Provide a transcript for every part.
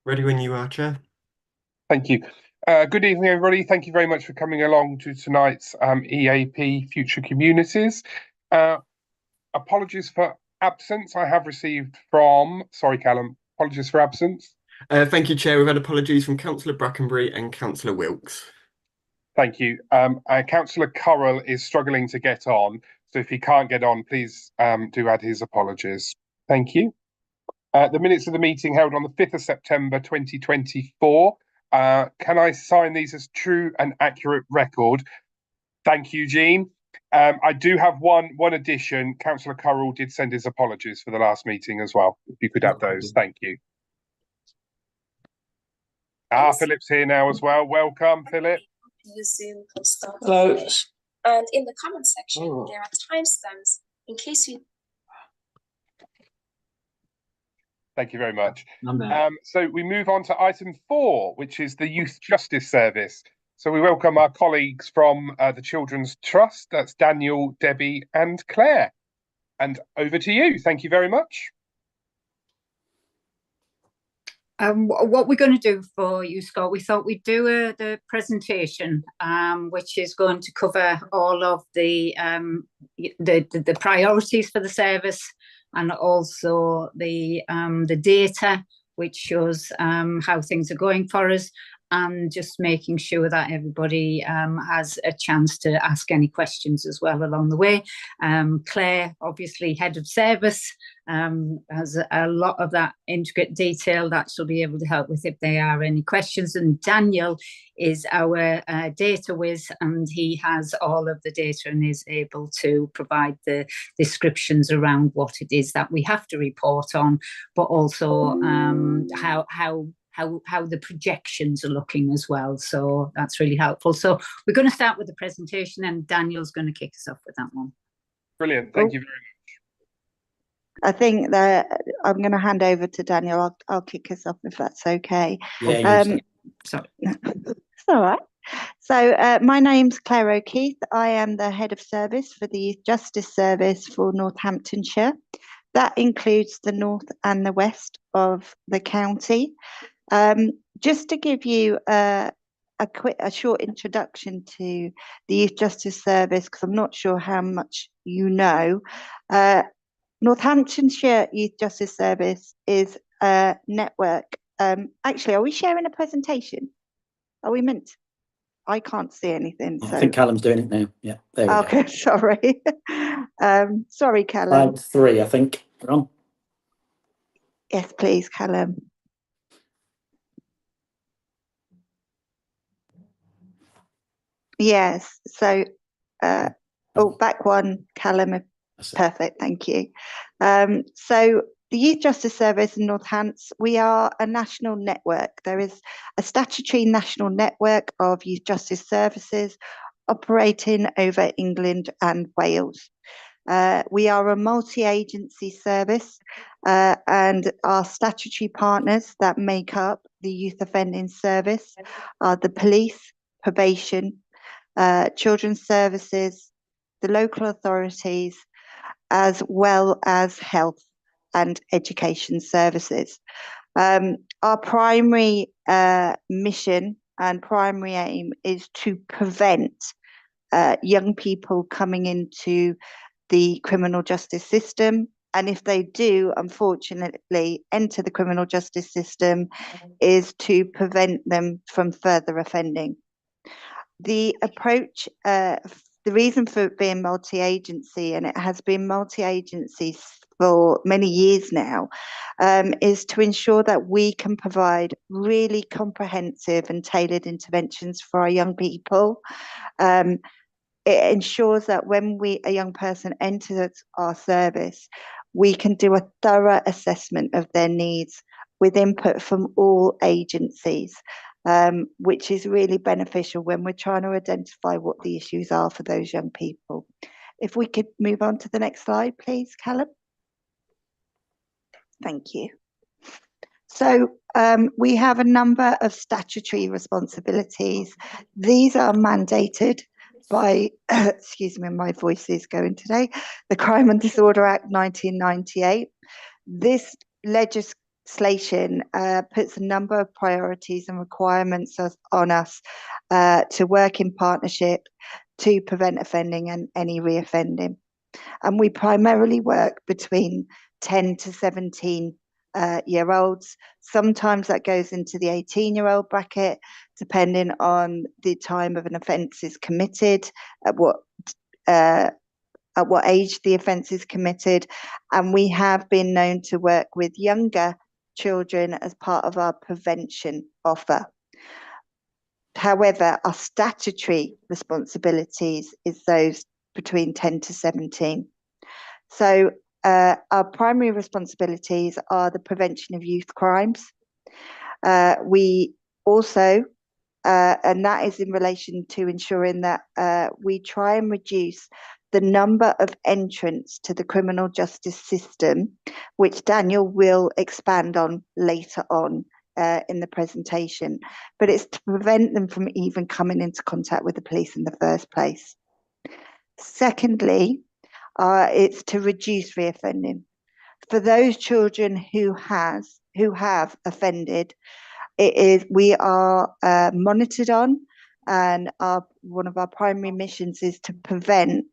Ready when you are, Chair. Thank you. Good evening, everybody. Thank you very much for coming along to tonight's EAP Future Communities. Apologies for absence. I have received from, sorry, Callum, apologies for absence. Thank you, Chair. We've had apologies from Councillor Brackenbury and Councillor Wilkes. Thank you. Councillor Currell is struggling to get on, so if he can't get on, please do add his apologies. Thank you. The minutes of the meeting held on the 5th of September 2024. Can I sign these as true and accurate record? Thank you, Jean. I do have one addition. Councillor Currell did send his apologies for the last meeting as well. If you could have those, thank you. Philip's here now as well. Welcome, Philip. Hello. And in the comment section, there are timestamps in case you. Thank you very much. So we move on to item 4, which is the Youth Justice Service. So we welcome our colleagues from the Children's Trust. That's Daniel, Debbie and Claire. And over to you. Thank you very much. What we're going to do for you, Scott, we thought we'd do the presentation, which is going to cover all of the priorities for the service, and also the data, which shows how things are going for us, and just making sure that everybody has a chance to ask any questions as well along the way. Claire, obviously head of service, has a lot of that intricate detail that she'll be able to help with if there are any questions. And Daniel is our data whiz, and he has all of the data and is able to provide the descriptions around what it is that we have to report on, but also how the projections are looking as well. So that's really helpful. So we're going to start with the presentation, and Daniel's going to kick us off with that one. Brilliant. Thank you very much. I think that I'm going to hand over to Daniel. I'll kick us off if that's okay. Yeah, sorry. It's all right. So my name's Claire O'Keefe. I am the head of service for the Youth Justice Service for Northamptonshire. That includes the north and the west of the county. Just to give you a short introduction to the Youth Justice Service, because I'm not sure how much you know. Northamptonshire Youth Justice Service is a network. Actually, are we sharing a presentation? Are we meant to? I can't see anything. I think Callum's doing it now. Yeah, there we go. Okay, sorry. Sorry, Callum. Slide 3, I think. We're on. Yes, please, Callum. Yes, so, back one, Callum. Perfect, thank you. So the Youth Justice Service in Northants, we are a national network. There is a statutory national network of youth justice services operating over England and Wales. We are a multi-agency service, and our statutory partners that make up the Youth Offending Service are the police, probation, children's services, the local authorities, as well as health and education services. Our primary mission and primary aim is to prevent young people coming into the criminal justice system. And if they do, unfortunately, enter the criminal justice system, is to prevent them from further offending. The approach, the reason for it being multi-agency, and it has been multi-agency for many years now, is to ensure that we can provide really comprehensive and tailored interventions for our young people. It ensures that when a young person enters our service, we can do a thorough assessment of their needs with input from all agencies, which is really beneficial when we're trying to identify what the issues are for those young people. If we could move on to the next slide, please, Callum. Thank you. So we have a number of statutory responsibilities. These are mandated by, excuse me, my voice is going today, the Crime and Disorder Act 1998. This puts a number of priorities and requirements on us to work in partnership to prevent offending and any reoffending. And we primarily work between 10 to 17 year olds. Sometimes that goes into the 18-year-old bracket, depending on the time of an offence is committed, at what age the offence is committed. And we have been known to work with younger children as part of our prevention offer. However, our statutory responsibilities is those between 10 to 17. So our primary responsibilities are the prevention of youth crimes. We also, and that is in relation to ensuring that we try and reduce the number of entrants to the criminal justice system, which Daniel will expand on later on in the presentation. But it's to prevent them from even coming into contact with the police in the first place. Secondly, it's to reduce reoffending. For those children who have offended, we are monitored on, and one of our primary missions is to prevent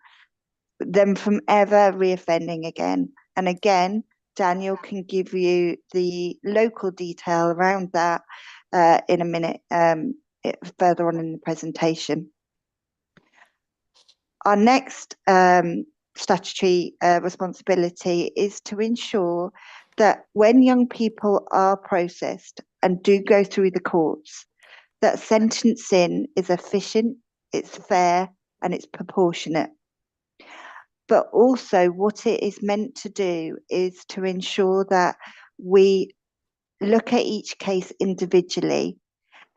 them from ever reoffending again. And again, Daniel can give you the local detail around that in a minute, further on in the presentation. Our next statutory responsibility is to ensure that when young people are processed and do go through the courts, that sentencing is efficient, it's fair, and it's proportionate. But also what it is meant to do is to ensure that we look at each case individually,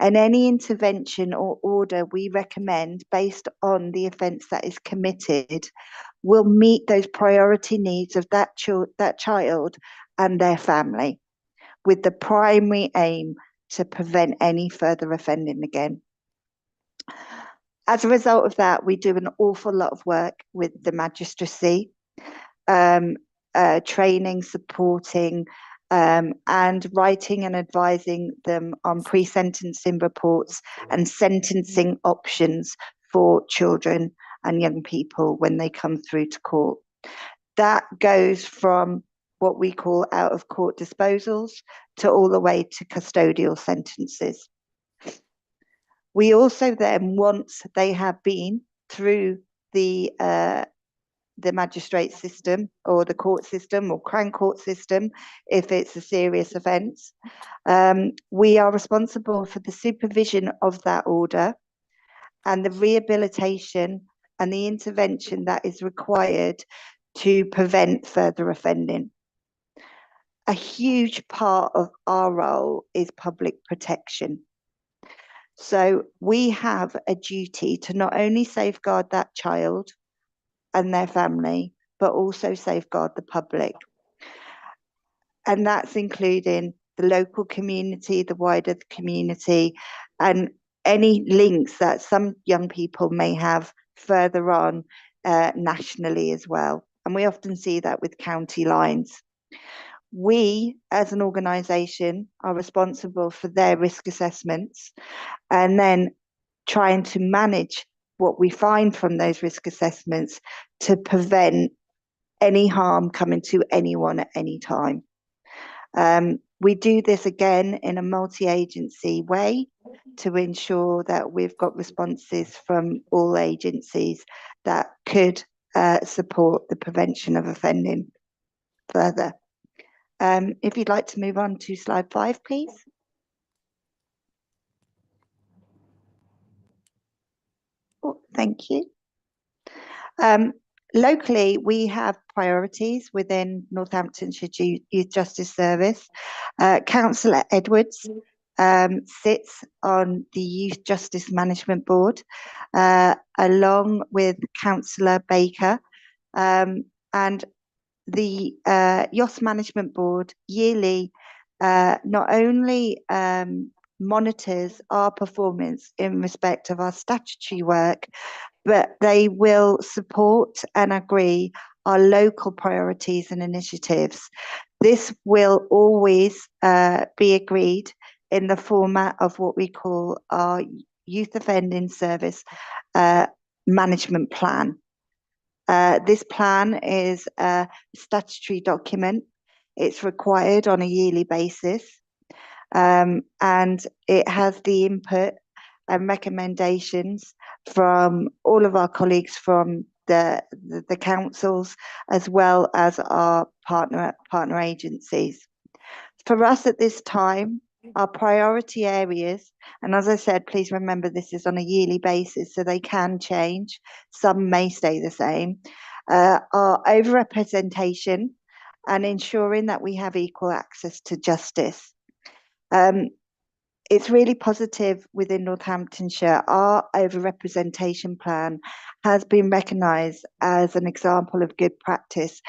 and any intervention or order we recommend based on the offence that is committed will meet those priority needs of that child and their family, with the primary aim to prevent any further offending again. As a result of that, we do an awful lot of work with the magistracy, training, supporting, and writing and advising them on pre-sentencing reports and sentencing options for children and young people when they come through to court. That goes from what we call out-of-court disposals to all the way to custodial sentences. We also then, once they have been through the magistrate system or the court system or Crown Court system, if it's a serious offence, we are responsible for the supervision of that order and the rehabilitation and the intervention that is required to prevent further offending. A huge part of our role is public protection. So we have a duty to not only safeguard that child and their family, but also safeguard the public. And that's including the local community, the wider community, and any links that some young people may have further on nationally as well. And we often see that with county lines. We, as an organisation, are responsible for their risk assessments and then trying to manage what we find from those risk assessments to prevent any harm coming to anyone at any time. We do this again in a multi-agency way to ensure that we've got responses from all agencies that could support the prevention of offending further. If you'd like to move on to slide 5, please. Oh, thank you. Locally, we have priorities within Northamptonshire Youth Justice Service. Councillor Edwards sits on the Youth Justice Management Board, along with Councillor Baker, and the YOS Management Board yearly not only monitors our performance in respect of our statutory work, but they will support and agree our local priorities and initiatives. This will always be agreed in the format of what we call our Youth Offending Service Management Plan. This plan is a statutory document. It's required on a yearly basis, and it has the input and recommendations from all of our colleagues from the councils, as well as our partner agencies. For us at this time, our priority areas, and as I said, please remember this is on a yearly basis, so they can change. Some may stay the same, are overrepresentation and ensuring that we have equal access to justice. It's really positive within Northamptonshire. Our overrepresentation plan has been recognised as an example of good practice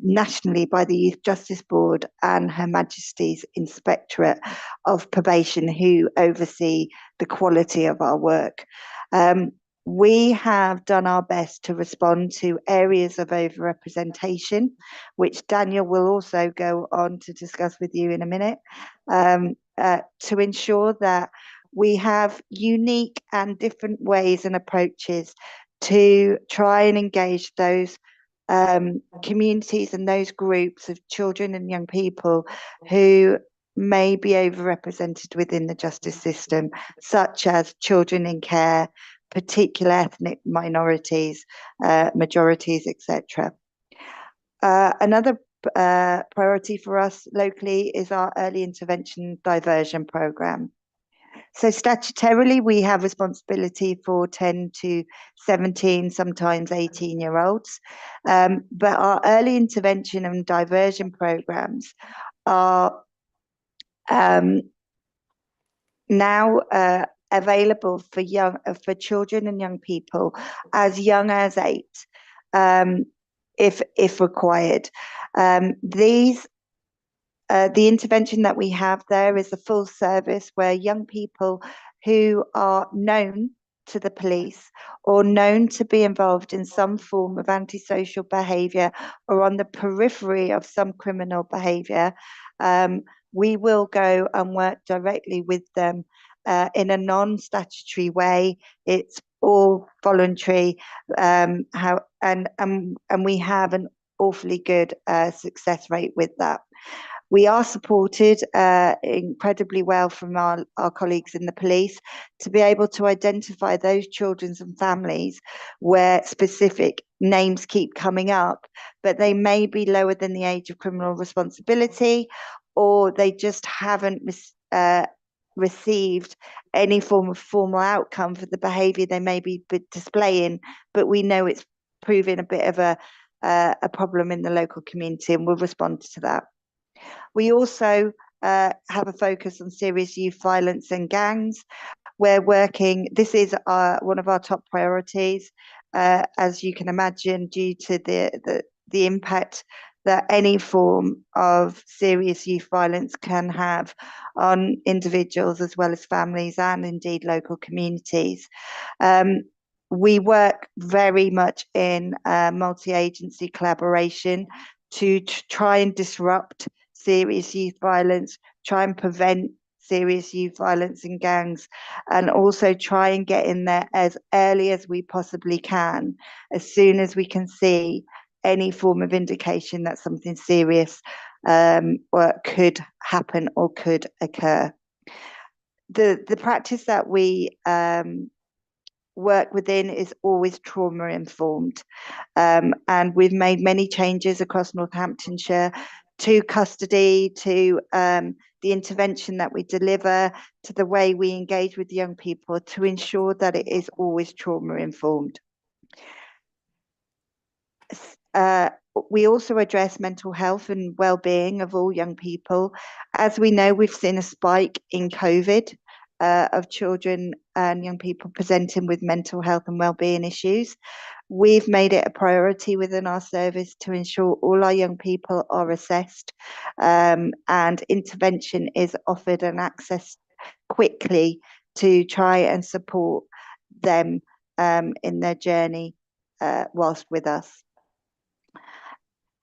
nationally by the Youth Justice Board and Her Majesty's Inspectorate of Probation, who oversee the quality of our work. We have done our best to respond to areas of overrepresentation, which Daniel will also go on to discuss with you in a minute, to ensure that we have unique and different ways and approaches to try and engage those communities and those groups of children and young people who may be overrepresented within the justice system, such as children in care, particular ethnic minorities, majorities, etc. Another priority for us locally is our early intervention diversion programme. So statutorily, we have responsibility for 10 to 17, sometimes 18-year-olds. But our early intervention and diversion programmes are now available for children and young people as young as 8, if required. The intervention that we have there is a full service where young people who are known to the police or known to be involved in some form of antisocial behaviour or on the periphery of some criminal behaviour, we will go and work directly with them in a non-statutory way. It's all voluntary, and we have an awfully good success rate with that. We are supported incredibly well from our colleagues in the police to be able to identify those children and families where specific names keep coming up, but they may be lower than the age of criminal responsibility, or they just haven't received any form of formal outcome for the behaviour they may be displaying, but we know it's proving a bit of a problem in the local community, and we'll respond to that. We also have a focus on serious youth violence and gangs. We're working, this is one of our top priorities, as you can imagine, due to the impact that any form of serious youth violence can have on individuals as well as families and indeed local communities. We work very much in multi-agency collaboration to try and disrupt serious youth violence, try and prevent serious youth violence in gangs, and also try and get in there as early as we possibly can, as soon as we can see any form of indication that something serious or could happen or could occur. The practice that we work within is always trauma informed, and we've made many changes across Northamptonshire to custody, to the intervention that we deliver, to the way we engage with young people to ensure that it is always trauma informed. We also address mental health and well-being of all young people. As we know, we've seen a spike in COVID of children and young people presenting with mental health and well-being issues. We've made it a priority within our service to ensure all our young people are assessed, and intervention is offered and accessed quickly to try and support them in their journey whilst with us.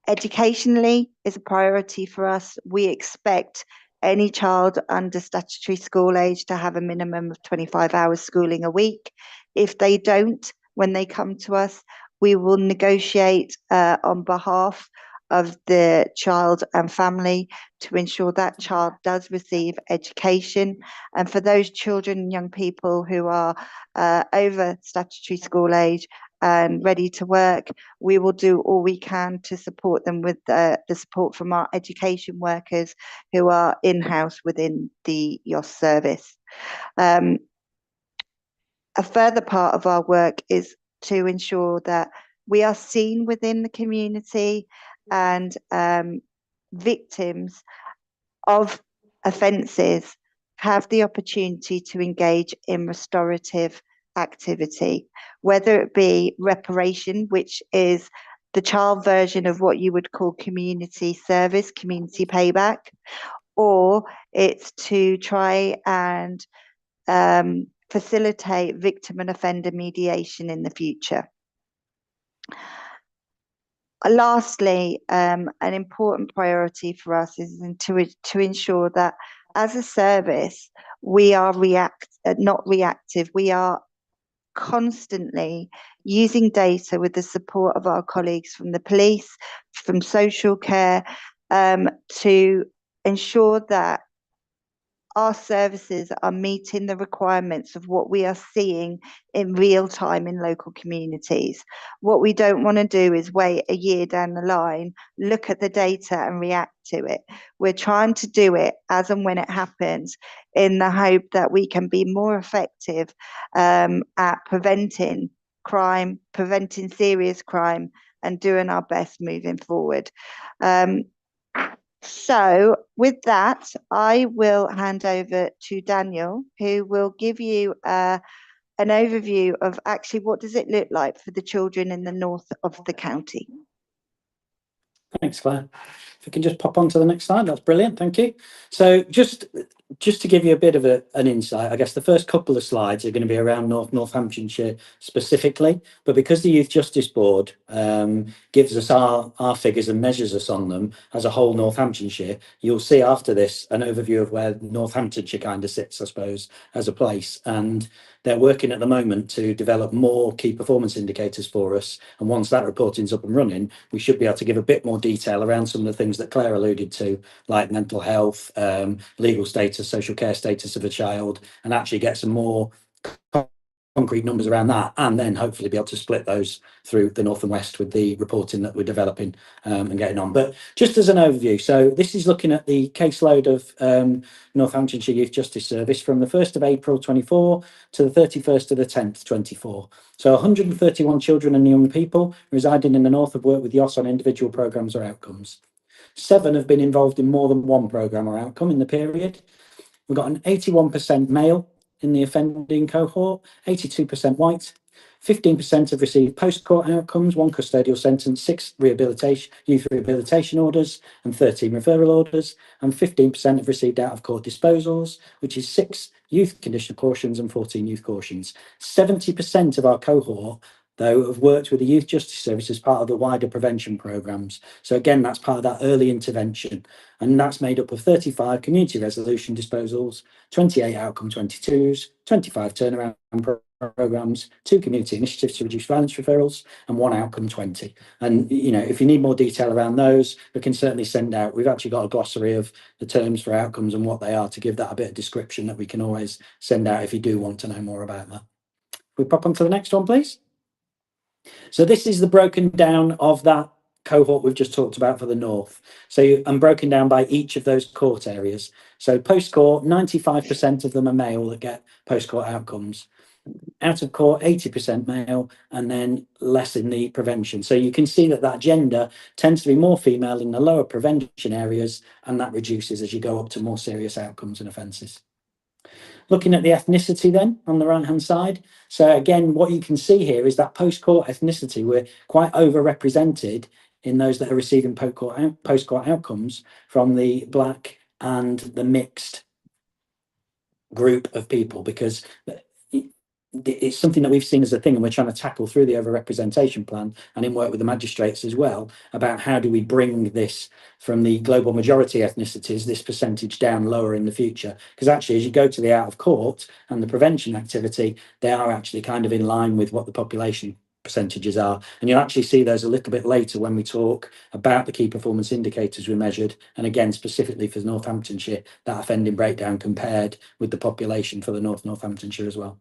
Educationally is a priority for us. We expect any child under statutory school age to have a minimum of 25 hours schooling a week. If they don't, when they come to us, we will negotiate on behalf of the child and family to ensure that child does receive education. And for those children and young people who are over statutory school age and ready to work, we will do all we can to support them with the support from our education workers who are in-house within the YOS service. A further part of our work is to ensure that we are seen within the community, and victims of offences have the opportunity to engage in restorative activity, whether it be reparation, which is the child version of what you would call community service, community payback, or it's to try and facilitate victim and offender mediation in the future. Lastly, an important priority for us is to ensure that as a service, we are not reactive. We are constantly using data with the support of our colleagues from the police, from social care, to ensure that our services are meeting the requirements of what we are seeing in real time in local communities. What we don't want to do is wait a year down the line, look at the data and react to it. We're trying to do it as and when it happens, in the hope that we can be more effective at preventing crime, preventing serious crime, and doing our best moving forward. So with that, I will hand over to Daniel, who will give you an overview of actually what does it look like for the children in the north of the county. Thanks, Claire. If we can just pop on to the next slide, that's brilliant. Thank you. So just to give you a bit of an insight, I guess the first couple of slides are going to be around Northamptonshire specifically, but because the Youth Justice Board gives us our figures and measures us on them as a whole Northamptonshire, you'll see after this an overview of where Northamptonshire kind of sits, I suppose, as a place. And they're working at the moment to develop more key performance indicators for us. And once that reporting's up and running, we should be able to give a bit more detail around some of the things that Claire alluded to, like mental health, legal status, social care status of a child, and actually get some more concrete numbers around that, and then hopefully be able to split those through the North and West with the reporting that we're developing and getting on. But just as an overview, so this is looking at the caseload of Northamptonshire Youth Justice Service from the 1st of April 24 to the 31st of the 10th 24. So 131 children and young people residing in the North have worked with YOS on individual programmes or outcomes. 7 have been involved in more than one programme or outcome in the period. We've got an 81% male in the offending cohort, 82% white, 15% have received post-court outcomes, 1 custodial sentence, 6 youth rehabilitation orders and 13 referral orders, and 15% have received out-of-court disposals, which is 6 youth conditional cautions and 14 youth cautions. 70% of our cohort, though, have worked with the Youth Justice Service as part of the wider prevention programmes. So again, that's part of that early intervention. And that's made up of 35 community resolution disposals, 28 outcome 22s, 25 turnaround programmes, 2 community initiatives to reduce violence referrals, and 1 outcome 20. And, you know, if you need more detail around those, we can certainly send out. We've actually got a glossary of the terms for outcomes and what they are to give that a bit of description that we can always send out if you do want to know more about that. We pop on to the next one, please. So this is the broken down of that cohort we've just talked about for the North. So I'm broken down by each of those court areas. So post-court, 95% of them are male that get post-court outcomes. Out of court, 80% male, and then less in the prevention. So you can see that gender tends to be more female in the lower prevention areas, and that reduces as you go up to more serious outcomes and offences. Looking at the ethnicity then on the right hand side. So again, what you can see here is that post-court ethnicity, we're quite overrepresented in those that are receiving post-court outcomes from the Black and the mixed group of people, because it's something that we've seen as a thing, and we're trying to tackle through the overrepresentation plan and in work with the magistrates as well, about how do we bring this from the global majority ethnicities, this percentage down lower in the future. Because actually, as you go to the out of court and the prevention activity, they are actually kind of in line with what the population percentages are. And you'll actually see those a little bit later when we talk about the key performance indicators we measured. And again, specifically for Northamptonshire, that offending breakdown compared with the population for the Northamptonshire as well.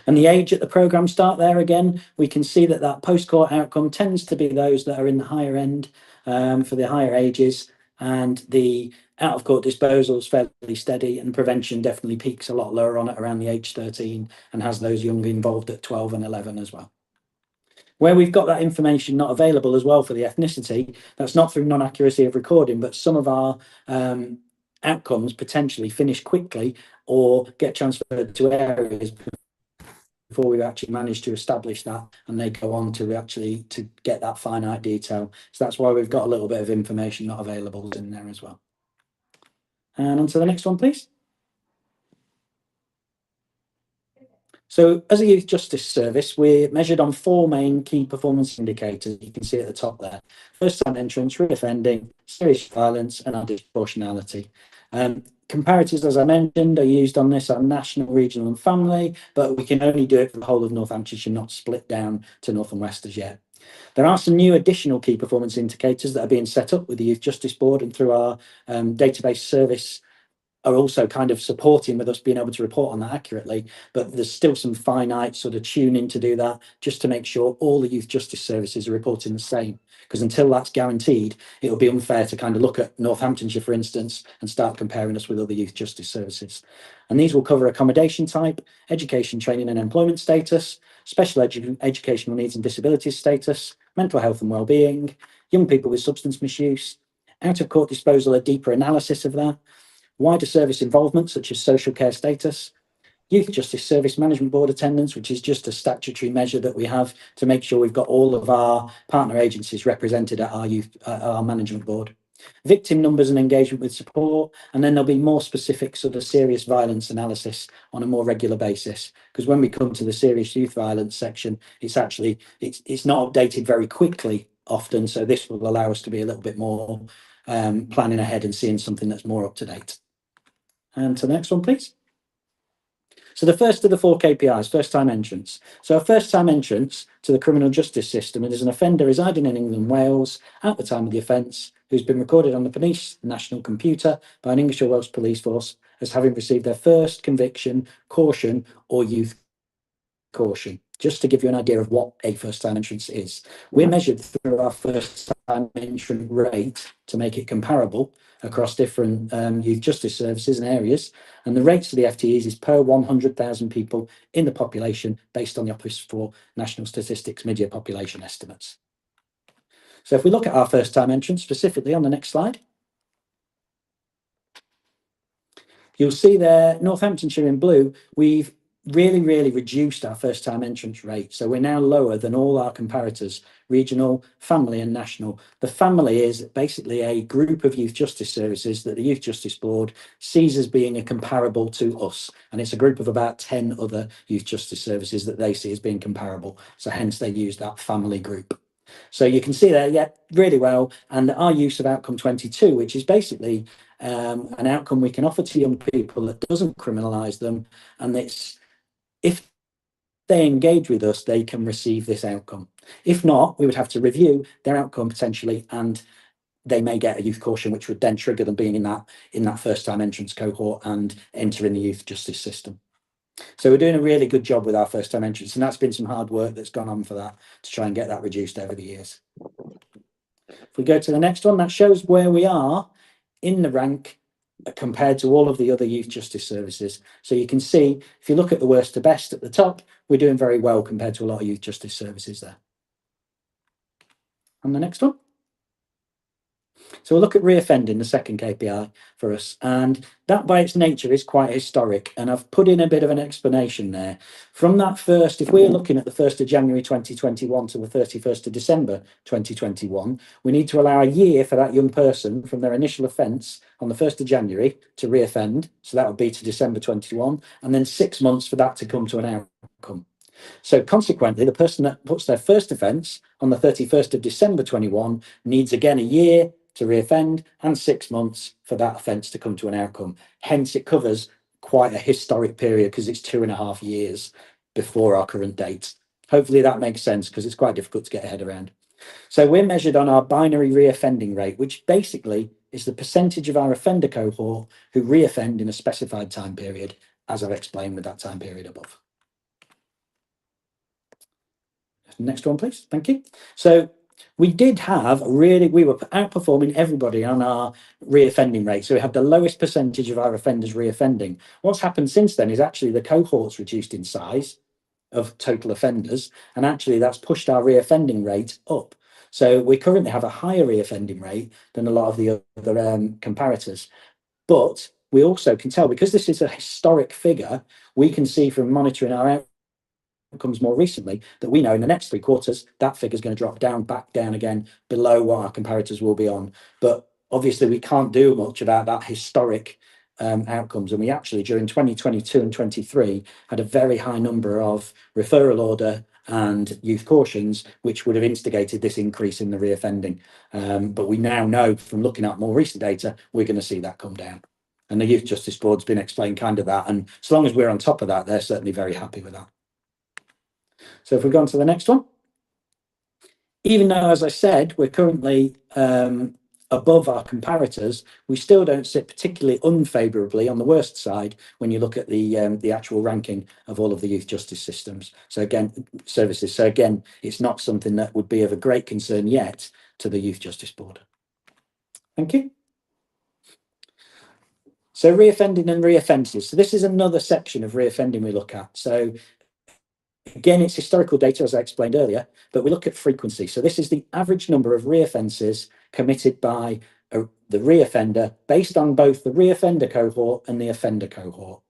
And the age at the programme start there again, we can see that that post-court outcome tends to be those that are in the higher end for the higher ages, and the out-of-court disposal is fairly steady, and prevention definitely peaks a lot lower on it around the age 13 and has those young involved at 12 and 11 as well. Where we've got that information not available as well for the ethnicity, that's not through non-accuracy of recording, but some of our outcomes potentially finish quickly or get transferred to areas before we actually manage to establish that, and they go on to actually to get that finite detail. So that's why we've got a little bit of information not available in there as well. And on to the next one, please. So as a Youth Justice Service, we're measured on 4 main key performance indicators. You can see at the top there: first time entrance, reoffending, serious violence, and our disproportionality. Comparators, as I mentioned, are used on this at national, regional and family, but we can only do it for the whole of Northamptonshire, not split down to North and West as yet. There are some new additional key performance indicators that are being set up with the Youth Justice Board and through our database service are also kind of supporting with us being able to report on that accurately, but there's still some finite sort of tuning to do that, just to make sure all the youth justice services are reporting the same, because until that's guaranteed, it will be unfair to kind of look at Northamptonshire, for instance, and start comparing us with other youth justice services. And these will cover accommodation type, education, training and employment status, special educational needs and disabilities status, mental health and wellbeing, young people with substance misuse, out of court disposal, a deeper analysis of that, wider service involvement, such as social care status, Youth Justice Service Management Board attendance, which is just a statutory measure that we have to make sure we've got all of our partner agencies represented at our management board, victim numbers and engagement with support, and then there'll be more specific sort of serious violence analysis on a more regular basis. Because when we come to the serious youth violence section, it's actually, it's not updated very quickly often, so this will allow us to be a little bit more planning ahead and seeing something that's more up to date. And to the next one, please. So the first of the 4 KPIs, first time entrance. So a first time entrance to the criminal justice system is an offender residing in England and Wales at the time of the offence, who's been recorded on the police national computer by an English or Welsh police force as having received their first conviction, caution or youth caution. Just to give you an idea of what a first time entrance is. We're measured through our first time entrant rate to make it comparable across different youth justice services and areas. And the rates for the FTEs is per 100,000 people in the population based on the Office for National Statistics mid-year population estimates. So if we look at our first time entrants specifically on the next slide, you'll see there, Northamptonshire in blue, we've really reduced our first time entrance rate. So we're now lower than all our comparators, regional, family and national. The family is basically a group of youth justice services that the Youth Justice Board sees as being a comparable to us. And it's a group of about 10 other youth justice services that they see as being comparable. So hence they use that family group. So you can see there, yeah, really well. And our use of outcome 22, which is basically an outcome we can offer to young people that doesn't criminalise them. And it's, if they engage with us, they can receive this outcome. If not, we would have to review their outcome potentially, and they may get a youth caution, which would then trigger them being in that first time entrance cohort and entering the youth justice system. So we're doing a really good job with our first time entrance, and that's been some hard work that's gone on for that to try and get that reduced over the years. If we go to the next one, that shows where we are in the rank compared to all of the other youth justice services. So you can see, if you look at the worst to best at the top, we're doing very well compared to a lot of youth justice services there. And the next one. So we'll look at reoffending, the second KPI for us, and that by its nature is quite historic, and I've put in a bit of an explanation there. From that first, if we're looking at the 1st of January 2021 to the 31st of December 2021, we need to allow a year for that young person from their initial offence on the 1st of January to reoffend, so that would be to December 21, and then 6 months for that to come to an outcome. outcome. So consequently, the person that puts their first offence on the 31st of December 21 needs again a year to reoffend and 6 months for that offence to come to an outcome. Hence, it covers quite a historic period because it's 2.5 years before our current date. Hopefully that makes sense because it's quite difficult to get a head around. So we're measured on our binary reoffending rate, which basically is the percentage of our offender cohort who reoffend in a specified time period, as I've explained with that time period above. Next one, please. Thank you. So we did have we were outperforming everybody on our reoffending rate. So we have the lowest percentage of our offenders reoffending. What's happened since then is actually the cohort's reduced in size of total offenders, and actually that's pushed our reoffending rate up. So we currently have a higher reoffending rate than a lot of the other comparators. But we also can tell, because this is a historic figure, we can see from monitoring our outcomes more recently that we know in the next 3 quarters that figure is going to drop back down again below what our comparators will be on. But obviously we can't do much about that historic outcomes, and we actually during 2022 and 23 had a very high number of referral order and youth cautions, which would have instigated this increase in the reoffending. But we now know from looking at more recent data, we're going to see that come down. And the Youth Justice Board's been explained kind of that. And as long as we're on top of that, they're certainly very happy with that. So if we go on to the next one, even though, as I said, we're currently above our comparators, we still don't sit particularly unfavourably on the worst side when you look at the actual ranking of all of the youth justice systems. So again, services. So again, it's not something that would be of a great concern yet to the Youth Justice Board. Thank you. So reoffending and reoffences. So this is another section of reoffending we look at. So again, it's historical data, as I explained earlier, but we look at frequency. So this is the average number of reoffences committed by the reoffender based on both the reoffender cohort and the offender cohort,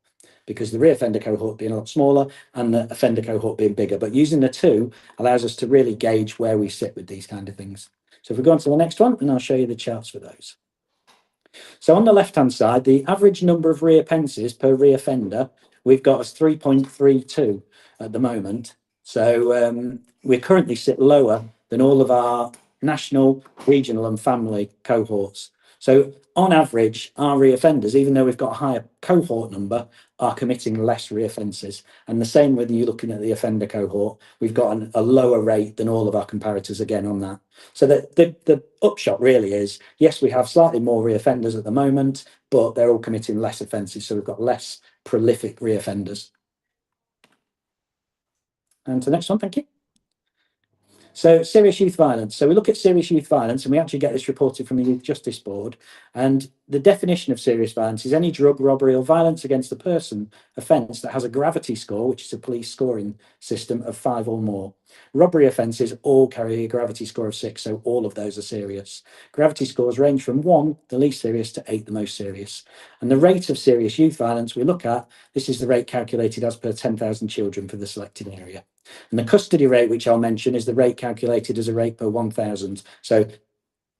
because the reoffender cohort being a lot smaller and the offender cohort being bigger. But using the two allows us to really gauge where we sit with these kind of things. So if we go on to the next one, and I'll show you the charts for those. So on the left-hand side, the average number of reoffences per reoffender, we've got as 3.32 at the moment. So we currently sit lower than all of our national, regional and family cohorts. So on average, our reoffenders, even though we've got a higher cohort number, are committing less reoffences. And the same with you looking at the offender cohort, we've got a lower rate than all of our comparators again on that. So the upshot really is, yes, we have slightly more reoffenders at the moment, but they're all committing less offences. So we've got less prolific reoffenders. And to the next one, thank you. So serious youth violence. So we look at serious youth violence, and we actually get this reported from the Youth Justice Board. And the definition of serious violence is any drug, robbery or violence against a person offence that has a gravity score, which is a police scoring system, of 5 or more. Robbery offences all carry a gravity score of 6, so all of those are serious. Gravity scores range from 1, the least serious, to 8, the most serious. And the rate of serious youth violence we look at, this is the rate calculated as per 10,000 children for the selected area. And the custody rate, which I'll mention, is the rate calculated as a rate per 1,000. So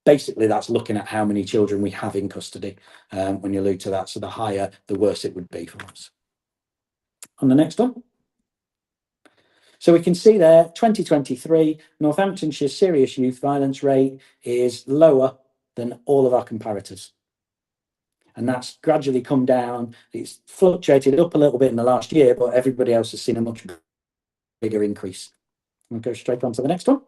basically that's looking at how many children we have in custody when you allude to that. So the higher, the worse it would be for us. On the next one. So we can see there, 2023, Northamptonshire's serious youth violence rate is lower than all of our comparators. And that's gradually come down. It's fluctuated up a little bit in the last year, but everybody else has seen a much bigger increase. We'll go straight on to the next one.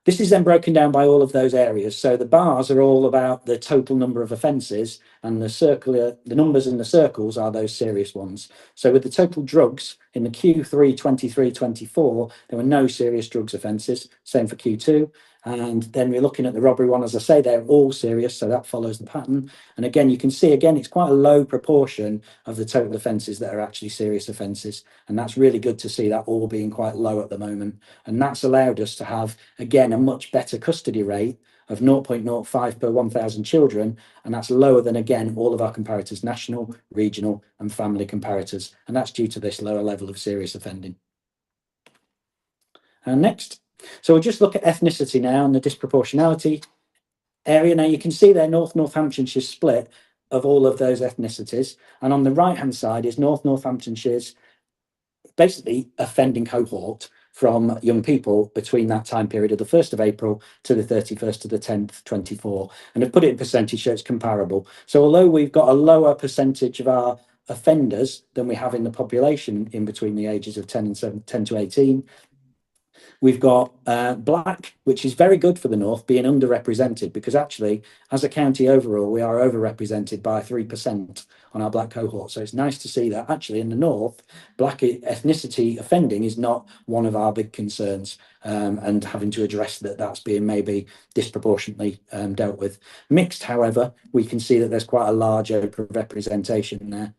This is then broken down by all of those areas. So the bars are all about the total number of offences, and the numbers in the circles are those serious ones. So with the total drugs in the Q3 23-24, there were no serious drugs offences. Same for Q2. And then we're looking at the robbery one, as I say, they're all serious, so that follows the pattern. And again, you can see, again, it's quite a low proportion of the total offences that are actually serious offences. And that's really good to see that all being quite low at the moment. And that's allowed us to have, again, a much better custody rate of 0.05 per 1,000 children. And that's lower than, again, all of our comparators, national, regional and family comparators. And that's due to this lower level of serious offending. And next. So we'll just look at ethnicity now and the disproportionality area. Now you can see there Northamptonshire's split of all of those ethnicities. And on the right-hand side is Northamptonshire's basically offending cohort from young people between that time period of the 1st of April to the 31st of the 10th, 24. And I've put it in percentage so it's comparable. So although we've got a lower percentage of our offenders than we have in the population in between the ages of 10 to 18, we've got Black, which is very good for the North, being underrepresented, because actually, as a county overall, we are overrepresented by 3% on our Black cohort. So it's nice to see that actually in the North, Black ethnicity offending is not one of our big concerns, and having to address that's being maybe disproportionately dealt with. Mixed, however, we can see that there's quite a large overrepresentation there.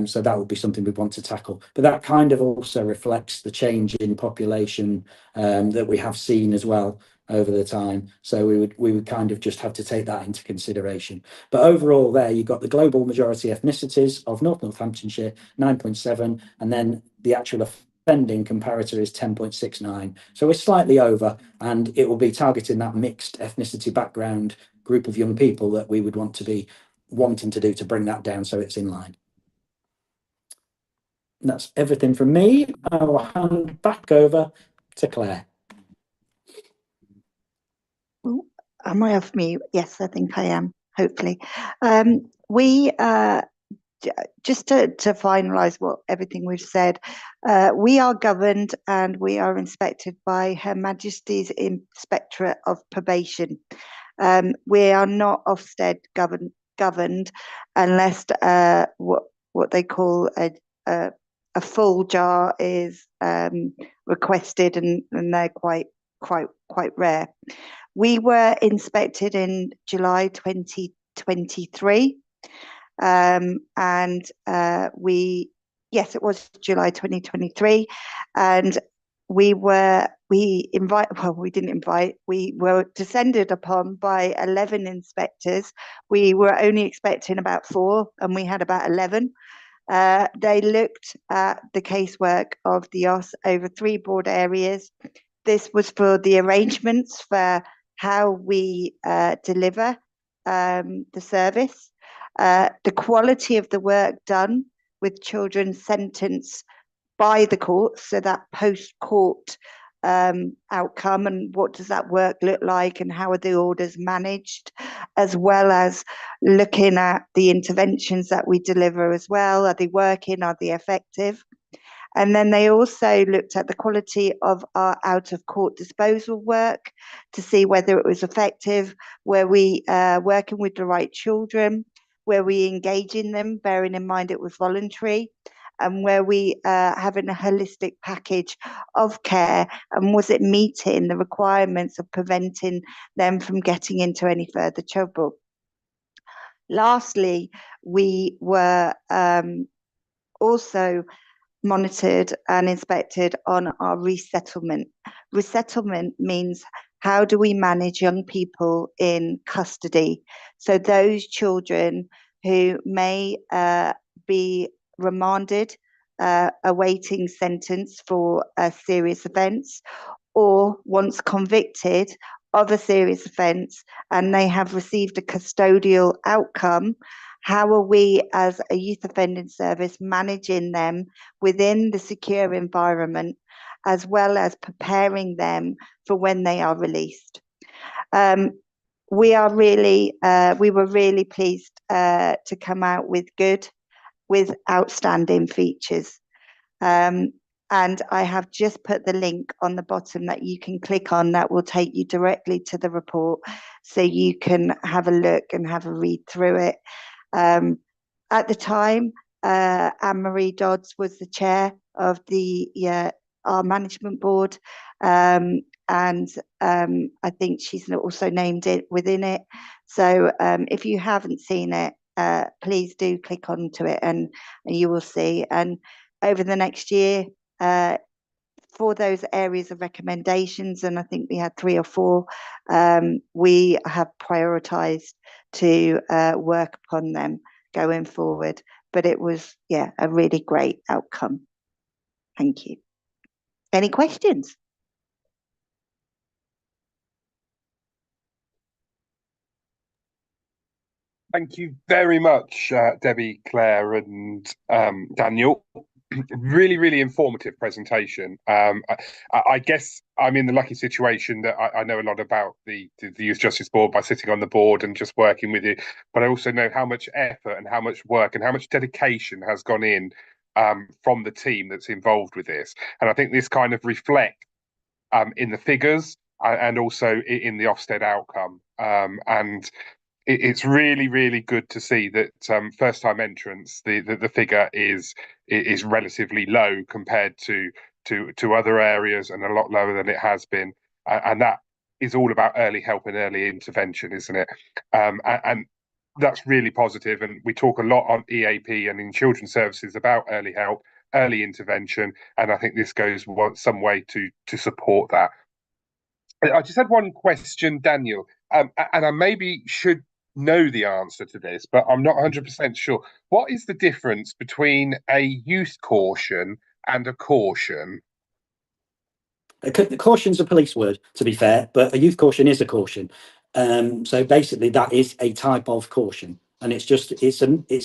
So that would be something we'd want to tackle. But that kind of also reflects the change in population that we have seen as well over the time. So we would kind of just have to take that into consideration. But overall there, you've got the global majority ethnicities of North Northamptonshire, 9.7, and then the actual offending comparator is 10.69. So we're slightly over, and it will be targeting that mixed ethnicity background group of young people that we would want to be wanting to do to bring that down so it's in line. And that's everything from me. I will hand back over to Claire. Am I off mute? Yes, I think I am, hopefully. We just to finalise everything we've said, we are governed and we are inspected by Her Majesty's Inspectorate of Probation. We are not Ofsted governed unless what they call a full jar is requested, and they're quite rare. We were inspected in July 2023, and yes, it was July 2023, and we were descended upon by 11 inspectors. We were only expecting about 4, and we had about 11. They looked at the casework of the OSS over 3 broad areas. This was for the arrangements for how we deliver the service, the quality of the work done with children sentenced by the court, so that post-court outcome, and what does that work look like, and how are the orders managed, as well as looking at the interventions that we deliver as well. Are they working? Are they effective? And then they also looked at the quality of our out-of-court disposal work to see whether it was effective, were we working with the right children, were we engaging them, bearing in mind it was voluntary, and were we having a holistic package of care, and was it meeting the requirements of preventing them from getting into any further trouble. Lastly, we were also monitored and inspected on our resettlement. Resettlement means how do we manage young people in custody? So those children who may be remanded, awaiting sentence for a serious offence, or once convicted of a serious offence and they have received a custodial outcome, how are we as a youth offending service managing them within the secure environment, as well as preparing them for when they are released? We were really pleased to come out with outstanding features. And I have just put the link on the bottom that you can click on that will take you directly to the report, so you can have a look and have a read through it. At the time, Anne-Marie Dodds was the chair of our management board, and I think she's also named it within it. So if you haven't seen it, please do click onto it and you will see. And over the next year, for those areas of recommendations, and I think we had 3 or 4, we have prioritised to work upon them going forward. But it was, a really great outcome. Thank you. Any questions? Thank you very much, Debbie, Claire, and Daniel. really, really informative presentation. I guess I'm in the lucky situation that I know a lot about the Youth Justice Board by sitting on the board and just working with you, but I also know how much effort and how much work and how much dedication has gone in from the team that's involved with this. And I think this kind of reflects in the figures and also in the Ofsted outcome. And it's really, really good to see that first-time entrants, the figure is relatively low compared to other areas and a lot lower than it has been. And that is all about early help and early intervention, isn't it? And that's really positive. And we talk a lot on EAP and in children's services about early help, early intervention, and I think this goes some way to support that. I just had one question, Daniel, and I maybe should know the answer to this, but I'm not 100% sure. What is the difference between a youth caution and a caution? The caution's a police word, to be fair, but a youth caution is a caution. So basically, that is a type of caution, and it's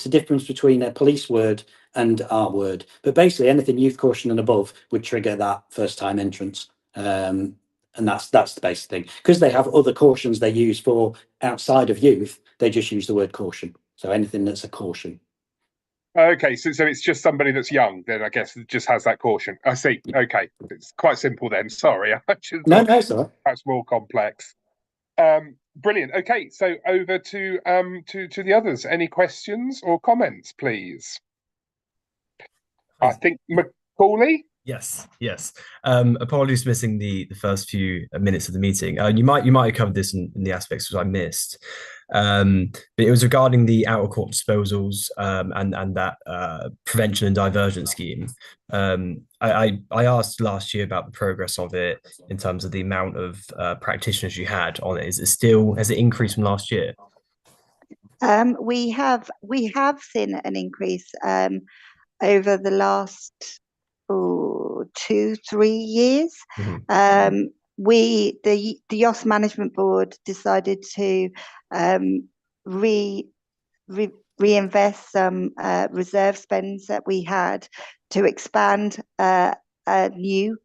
a difference between a police word and our word. But basically, anything youth caution and above would trigger that first-time entrance. And that's the basic thing. Because they have other cautions they use for outside of youth, they just use the word caution. So anything that's a caution. Okay, so it's just somebody that's young, then I guess it just has that caution. I see. Okay, it's quite simple then. Sorry, I just No, it's all right. Perhaps more complex. Brilliant. Okay, so over to the others. Any questions or comments, please? I think Macaulay. Yes. Apologies for missing the first few minutes of the meeting. You might have covered this in the aspects which I missed. But it was regarding the out of court disposals and that prevention and diversion scheme. I asked last year about the progress of it in terms of the amount of practitioners you had on it. Has it increased from last year? We have seen an increase over the last 2-3 years. Mm-hmm. The YOS Management Board decided to reinvest some reserve spends that we had to expand a new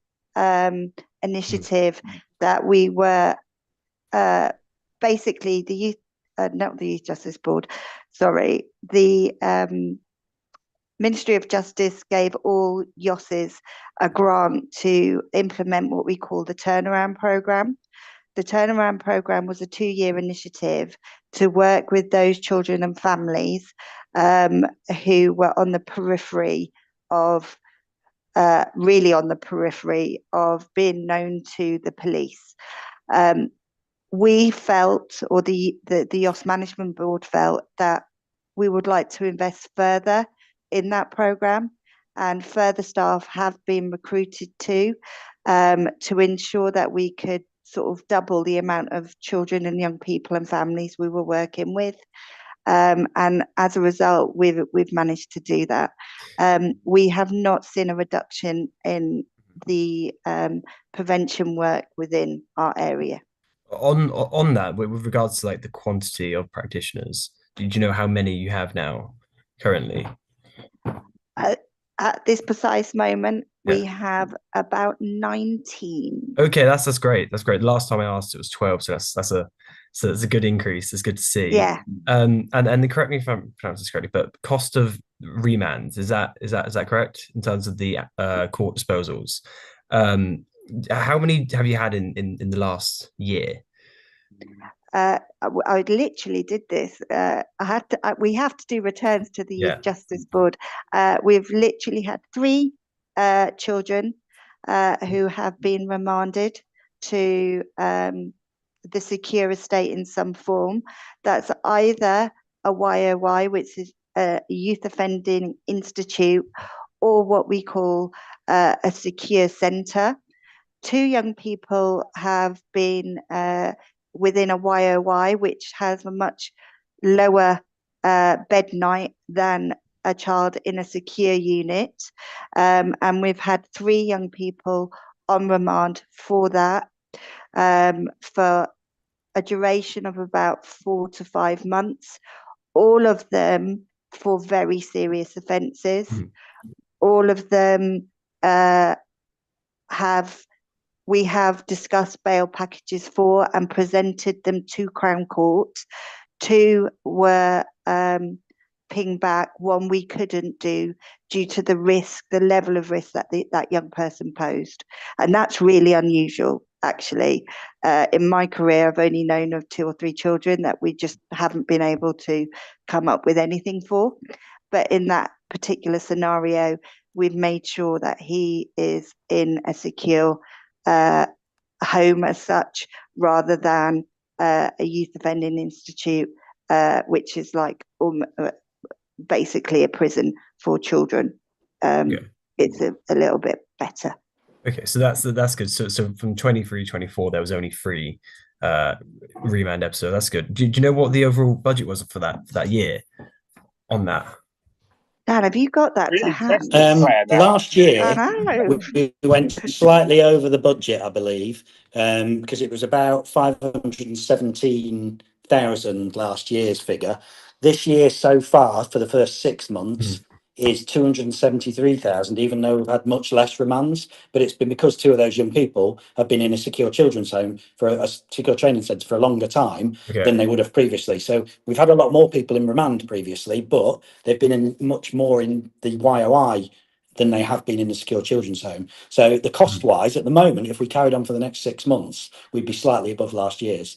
initiative that we were basically not the Youth Justice Board, sorry, the Ministry of Justice gave all YOSs a grant to implement what we call the turnaround programme. The turnaround programme was a 2-year initiative to work with those children and families who were on the periphery of, really on the periphery of being known to the police. We felt, or the YOS Management Board felt, that we would like to invest further in that programme, and further staff have been recruited to ensure that we could sort of double the amount of children and young people and families we were working with. And as a result, we've managed to do that. We have not seen a reduction in the prevention work within our area. On that, with regards to like the quantity of practitioners, do you know how many you have now currently? At this precise moment, we have about 19. Okay, that's great. That's great. Last time I asked, it was 12, so that's a good increase. It's good to see. Yeah. And correct me if I'm pronouncing this correctly, but cost of remands, is that correct in terms of the court disposals? How many have you had in the last year? I literally did this. We have to do returns to the Youth Justice Board. We've literally had 3 children who have been remanded to the secure estate in some form. That's either a YOI, which is a Youth Offending Institute, or what we call a secure centre. 2 young people have been within a YOI, which has a much lower bed night than a child in a secure unit. And we've had 3 young people on remand for that for a duration of about 4 to 5 months, all of them for very serious offences. all of them we have discussed bail packages for and presented them to Crown Court. 2 were pinged back. 1 we couldn't do due to the level of risk that that young person posed. And that's really unusual, actually. In my career, I've only known of 2 or 3 children that we just haven't been able to come up with anything for. But in that particular scenario, we've made sure that he is in a secure home as such, rather than a youth offending institute, which is like basically a prison for children. It's a little bit better. Okay, so that's good. So from 23-24, there was only 3 remand episodes. That's good. Do you know what the overall budget was for that year on that? Dan, have you got that to Really hand? Last year, I know. we went slightly over the budget, I believe, because it was about 517,000 last year's figure. This year so far, for the first 6 months, is 273,000, even though we've had much less remands. But it's been because 2 of those young people have been in a secure children's home for a secure training centre for a longer time than they would have previously. So we've had a lot more people in remand previously, but they've been in much more in the YOI than they have been in the secure children's home. So the cost wise, at the moment, if we carried on for the next 6 months, we'd be slightly above last year's.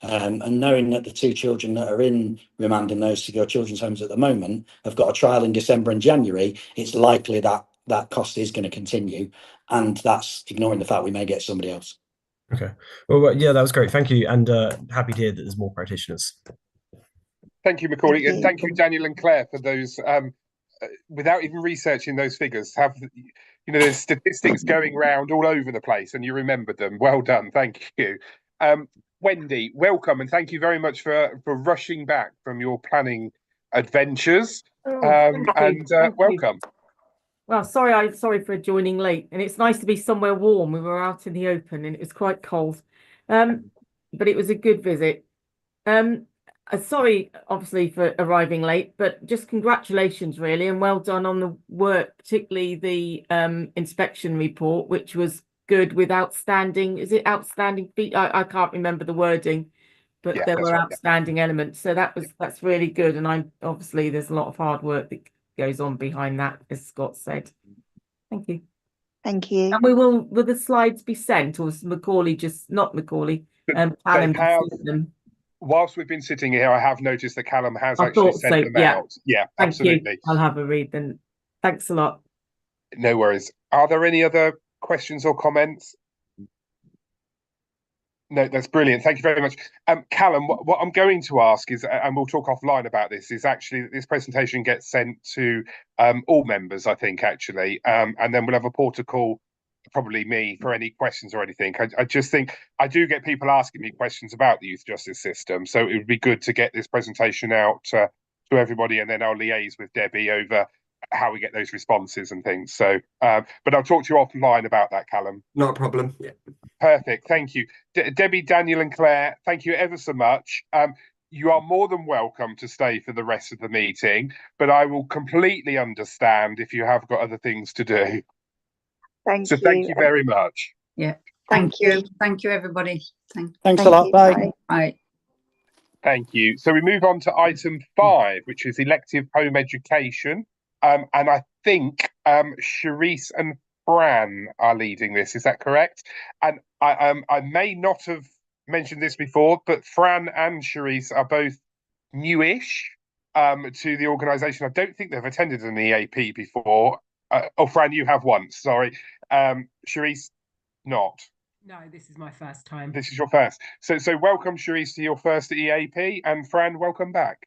And knowing that the 2 children that are in remand in those secure children's homes at the moment have got a trial in December and January, it's likely that that cost is going to continue, and that's ignoring the fact we may get somebody else. Okay. Well, yeah, that was great. Thank you, and happy to hear that there's more practitioners. Thank you, Macaulay, and thank you, Daniel and Claire, for those. Without even researching those figures, there's statistics going around all over the place, and you remembered them. Well done. Thank you. Wendy, welcome, and thank you very much for rushing back from your planning adventures. Welcome. Well, sorry for joining late, and it's nice to be somewhere warm. We were out in the open, and it was quite cold, but it was a good visit. Sorry, obviously, for arriving late, but just congratulations, really, and well done on the work, particularly the inspection report, which was good with outstanding. Is it outstanding feet? I can't remember the wording, but there were outstanding elements. So that's really good. And obviously there's a lot of hard work that goes on behind that, as Scott said. Thank you. Thank you. And will the slides be sent, or is Macaulay not Macaulay? Callum sent them. Whilst we've been sitting here, I have noticed that Callum has actually sent them out. Yeah, Thank absolutely. You. I'll have a read then. Thanks a lot. No worries. Are there any other questions or comments? No, that's brilliant. Thank you very much. Callum, what I'm going to ask is, and we'll talk offline about this, is actually that this presentation gets sent to all members, I think, actually. And then we'll have a port of call, probably me, for any questions or anything. I just think I do get people asking me questions about the youth justice system. So it would be good to get this presentation out to everybody, and then I'll liaise with Debbie over how we get those responses and things. So, but I'll talk to you offline about that, Callum. Not a problem. Yeah. Perfect. Thank you. Debbie, Daniel and Claire, thank you ever so much. You are more than welcome to stay for the rest of the meeting, but I will completely understand if you have got other things to do. Thank you. Thank you very much. Yeah. Thank you. Thank you, everybody. Thanks a lot. Bye. Bye. Thank you. So we move on to item 5, which is elective home education. And I think Sharice and Fran are leading this. Is that correct? And I may not have mentioned this before, but Fran and Sharice are both newish to the organisation. I don't think they've attended an EAP before. Fran, you have once. Sorry. Sharice, not. No, this is my first time. This is your first. So welcome, Sharice, to your first EAP, and Fran, welcome back.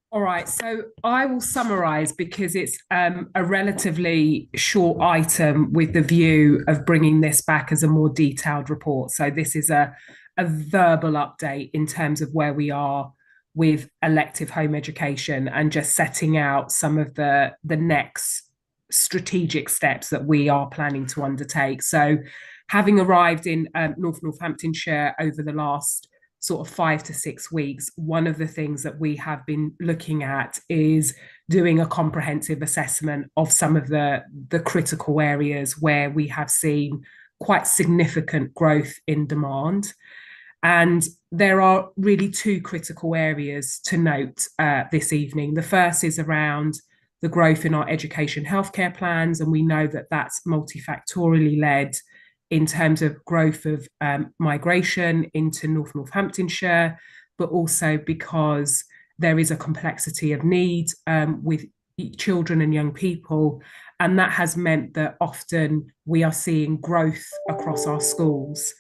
All right, so I will summarise because it's a relatively short item with the view of bringing this back as a more detailed report. So this is a verbal update in terms of where we are with elective home education and just setting out some of the next strategic steps that we are planning to undertake. So having arrived in Northamptonshire over the last sort of 5 to 6 weeks, one of the things that we have been looking at is doing a comprehensive assessment of some of the critical areas where we have seen quite significant growth in demand. And there are really two critical areas to note this evening. The first is around the growth in our education healthcare plans, and we know that that's multifactorially led in terms of growth of migration into Northamptonshire, but also because there is a complexity of need with children and young people, and that has meant that often we are seeing growth across our schools.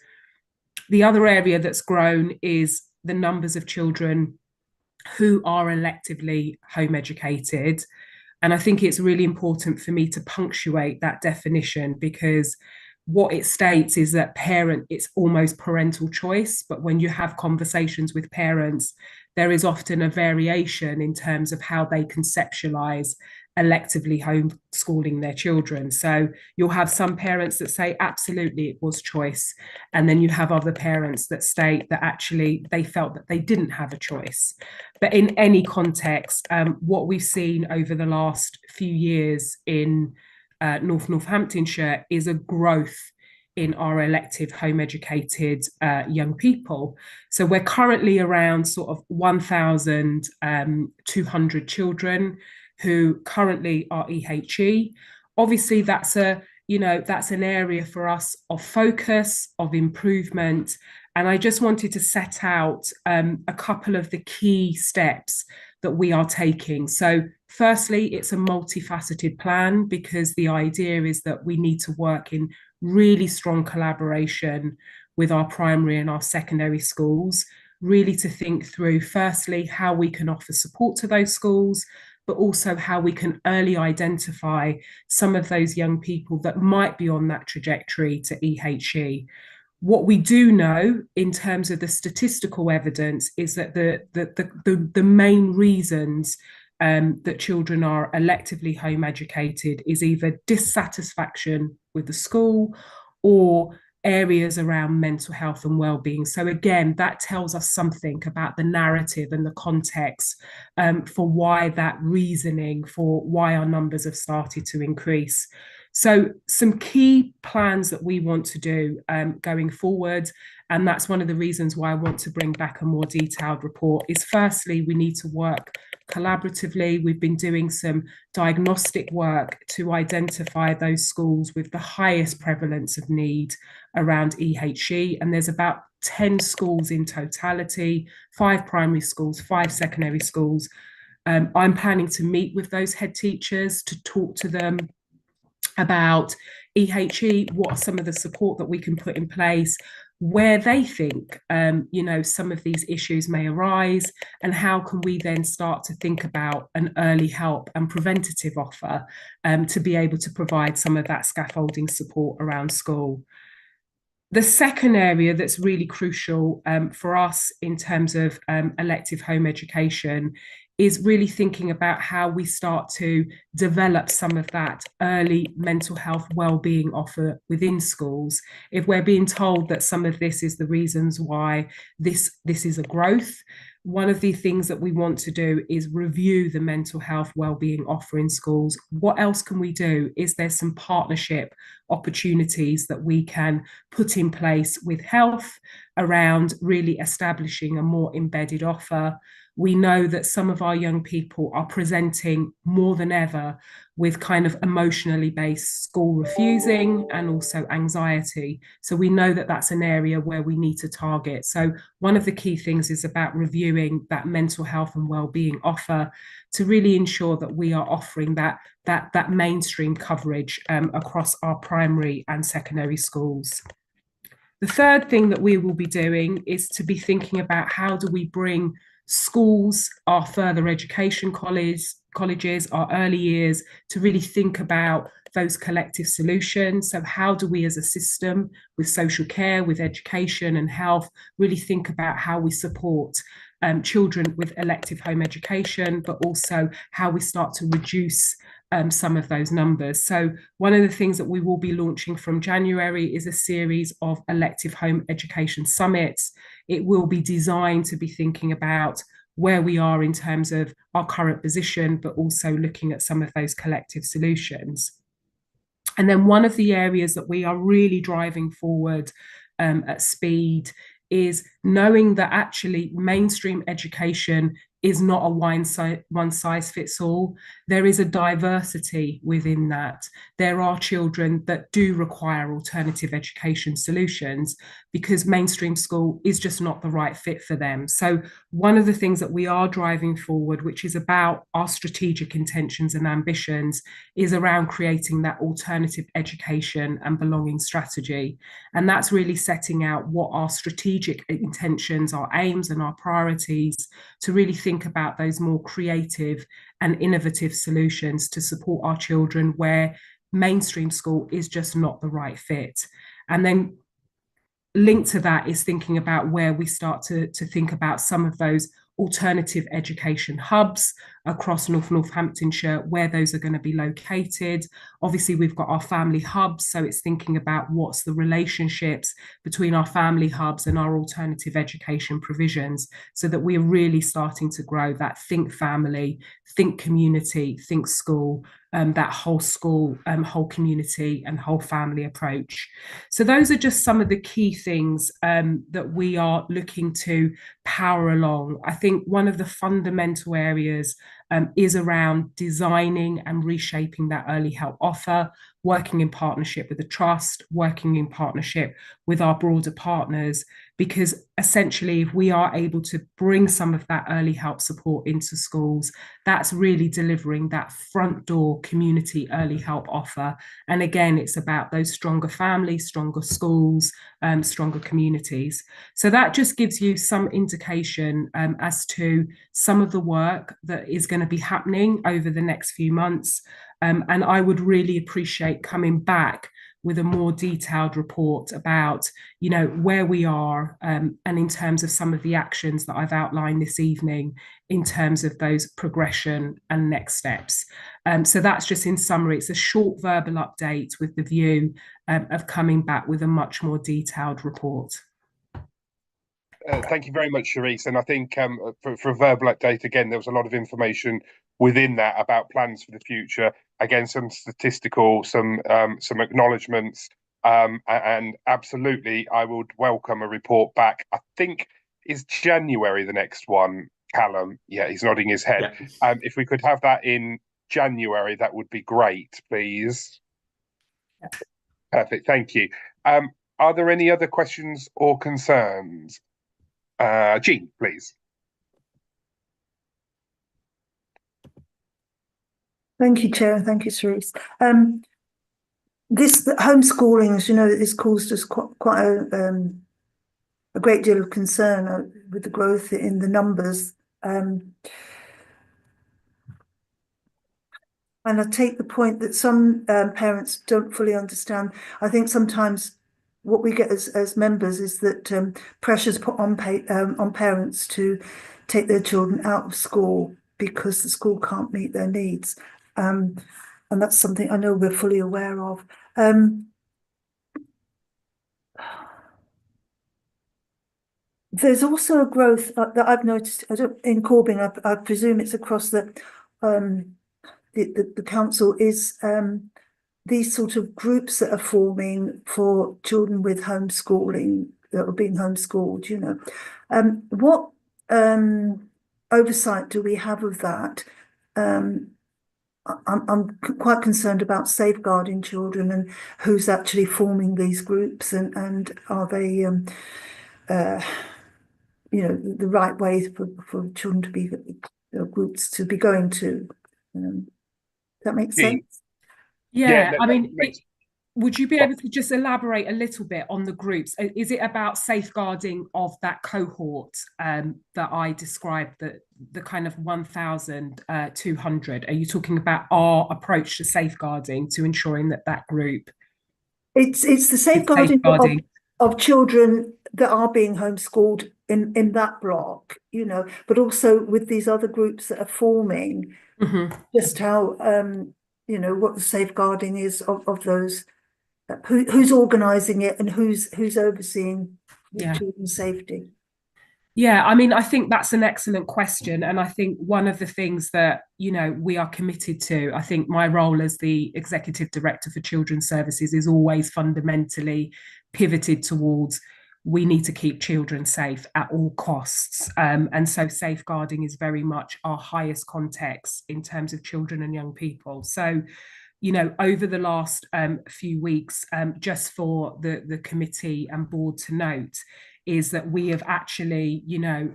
The other area that's grown is the numbers of children who are electively home educated. And I think it's really important for me to punctuate that definition, because what it states is that it's almost parental choice. But when you have conversations with parents, there is often a variation in terms of how they conceptualize electively homeschooling their children. So you'll have some parents that say, absolutely, it was choice. And then you have other parents that state that actually they felt that they didn't have a choice. But in any context, what we've seen over the last few years in Northamptonshire is a growth in our elective home educated young people. So we're currently around sort of 1,200 children who currently are EHE. Obviously, that's an area for us of focus, of improvement. And I just wanted to set out a couple of the key steps that we are taking. So firstly, it's a multifaceted plan, because the idea is that we need to work in really strong collaboration with our primary and our secondary schools, really to think through, firstly, how we can offer support to those schools, but also how we can early identify some of those young people that might be on that trajectory to EHE. What we do know in terms of the statistical evidence is that the main reasons that children are electively home educated is either dissatisfaction with the school or areas around mental health and well-being. So again, that tells us something about the narrative and the context for why that reasoning, for why our numbers have started to increase. So some key plans that we want to do going forward, and that's one of the reasons why I want to bring back a more detailed report, is firstly, we need to work collaboratively. We've been doing some diagnostic work to identify those schools with the highest prevalence of need around EHE, and there's about 10 schools in totality, 5 primary schools, 5 secondary schools. I'm planning to meet with those head teachers to talk to them about EHE, what are some of the support that we can put in place, where they think some of these issues may arise, and how can we then start to think about an early help and preventative offer to be able to provide some of that scaffolding support around school. The second area that's really crucial for us in terms of elective home education is really thinking about how we start to develop some of that early mental health well-being offer within schools. If we're being told that some of this is the reasons why this is a growth, one of the things that we want to do is review the mental health well-being offer in schools. What else can we do? Is there some partnership opportunities that we can put in place with health around really establishing a more embedded offer? We know that some of our young people are presenting more than ever with kind of emotionally based school refusing and also anxiety. So we know that that's an area where we need to target. So one of the key things is about reviewing that mental health and well-being offer to really ensure that we are offering that mainstream coverage across our primary and secondary schools. The third thing that we will be doing is to be thinking about how do we bring schools, our further education colleges, our early years, to really think about those collective solutions. So how do we as a system with social care, with education and health, really think about how we support children with elective home education, but also how we start to reduce some of those numbers. So one of the things that we will be launching from January is a series of elective home education summits. It will be designed to be thinking about where we are in terms of our current position, but also looking at some of those collective solutions. And then one of the areas that we are really driving forward at speed is knowing that actually mainstream education is not a one size fits all. There is a diversity within that. There are children that do require alternative education solutions because mainstream school is just not the right fit for them. So one of the things that we are driving forward, which is about our strategic intentions and ambitions, is around creating that alternative education and belonging strategy. And that's really setting out what our strategic intentions, our aims and our priorities, to really think about those more creative and innovative solutions to support our children where mainstream school is just not the right fit. And then linked to that is thinking about where we start to think about some of those alternative education hubs across Northamptonshire, where those are going to be located. Obviously, we've got our family hubs, so it's thinking about what's the relationships between our family hubs and our alternative education provisions, so that we're really starting to grow that think family, think community, think school, that whole school, whole community and whole family approach. So those are just some of the key things that we are looking to power along. I think one of the fundamental areas is around designing and reshaping that early help offer, working in partnership with the Trust, working in partnership with our broader partners, because essentially if we are able to bring some of that early help support into schools, that's really delivering that front door community early help offer. And again, it's about those stronger families, stronger schools, stronger communities. So that just gives you some indication as to some of the work that is going to be happening over the next few months. And I would really appreciate coming back with a more detailed report about, you know, where we are and in terms of some of the actions that I've outlined this evening in terms of those progression and next steps. So that's just in summary. It's a short verbal update with the view of coming back with a much more detailed report. Thank you very much, Charisse. And I think for a verbal update, again, there was a lot of information within that about plans for the future. Again, some statistical, some acknowledgements, and absolutely, I would welcome a report back. I think is January the next one, Callum. Yeah, he's nodding his head. Yeah. If we could have that in January, that would be great, please. Yeah. Perfect. Thank you. Are there any other questions or concerns? Jean, please. Thank you, Chair. Thank you, Charisse. This homeschooling, as you know, has caused us quite a great deal of concern with the growth in the numbers. And I take the point that some parents don't fully understand. I think sometimes what we get as members is that pressure's put on parents to take their children out of school because the school can't meet their needs. And that's something I know we're fully aware of. There's also a growth that I've noticed in Corbing. I presume it's across the council, is these sort of groups that are forming for children with homeschooling, that are being homeschooled, you know. What oversight do we have of that? I'm quite concerned about safeguarding children and who's actually forming these groups, and are they, you know, the right way for children to be, groups to be going to. Does that make sense? Yeah, I mean, would you be able to just elaborate a little bit on the groups? Is it about safeguarding of that cohort that I described, the kind of 1,200? Are you talking about our approach to safeguarding, to ensuring that group? It's the safeguarding of children that are being homeschooled in that block, you know, but also with these other groups that are forming, just how, you know, what the safeguarding is of those, who's organising it and who's overseeing children's safety. Yeah, I mean, I think that's an excellent question. And I think one of the things that, we are committed to, I think my role as the Executive Director for Children's Services is always fundamentally pivoted towards we need to keep children safe at all costs. And so safeguarding is very much our highest context in terms of children and young people. So, over the last few weeks, just for the committee and board to note, is that we have actually,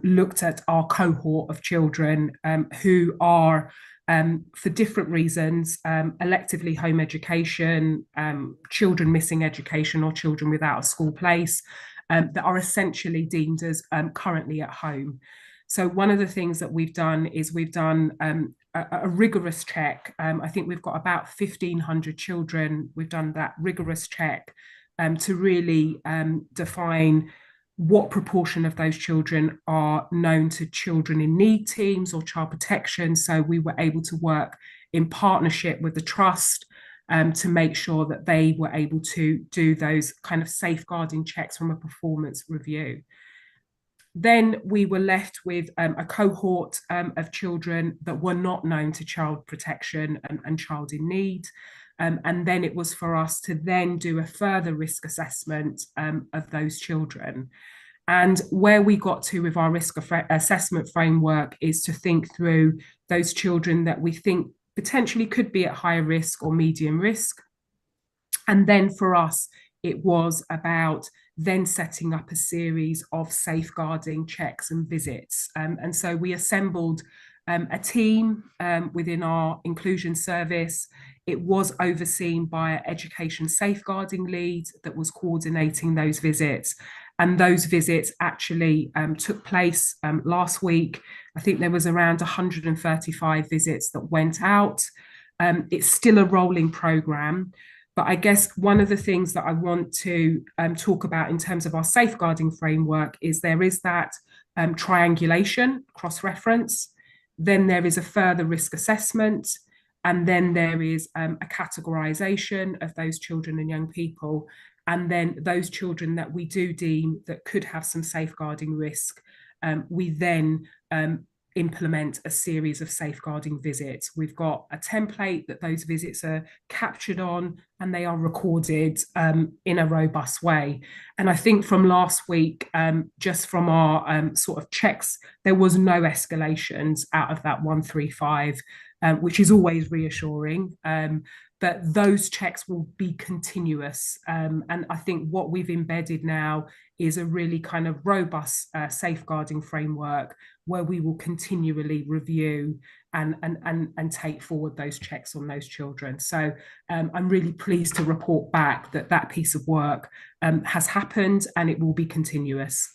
looked at our cohort of children who are, for different reasons, electively home education, children missing education, or children without a school place, that are essentially deemed as currently at home. So one of the things that we've done is we've done a rigorous check. I think we've got about 1,500 children. We've done that rigorous check to really define what proportion of those children are known to children in need teams or child protection. So we were able to work in partnership with the trust to make sure that they were able to do those kind of safeguarding checks from a performance review. Then we were left with a cohort of children that were not known to child protection and child in need. And then it was for us to then do a further risk assessment of those children. And where we got to with our risk assessment framework is to think through those children that we think potentially could be at higher risk or medium risk. And then for us, it was about then setting up a series of safeguarding checks and visits. And so we assembled a team within our inclusion service. It was overseen by an education safeguarding lead that was coordinating those visits. And those visits actually took place last week. I think there was around 135 visits that went out. It's still a rolling programme. But I guess one of the things that I want to talk about in terms of our safeguarding framework is there is that triangulation, cross-reference. Then there is a further risk assessment. And then there is a categorisation of those children and young people. And then those children that we do deem that could have some safeguarding risk, we then implement a series of safeguarding visits. We've got a template that those visits are captured on, and they are recorded in a robust way. And I think from last week, just from our sort of checks, there was no escalations out of that 135, which is always reassuring. But those checks will be continuous. And I think what we've embedded now is a really kind of robust safeguarding framework where we will continually review and take forward those checks on those children. So I'm really pleased to report back that that piece of work has happened, and it will be continuous.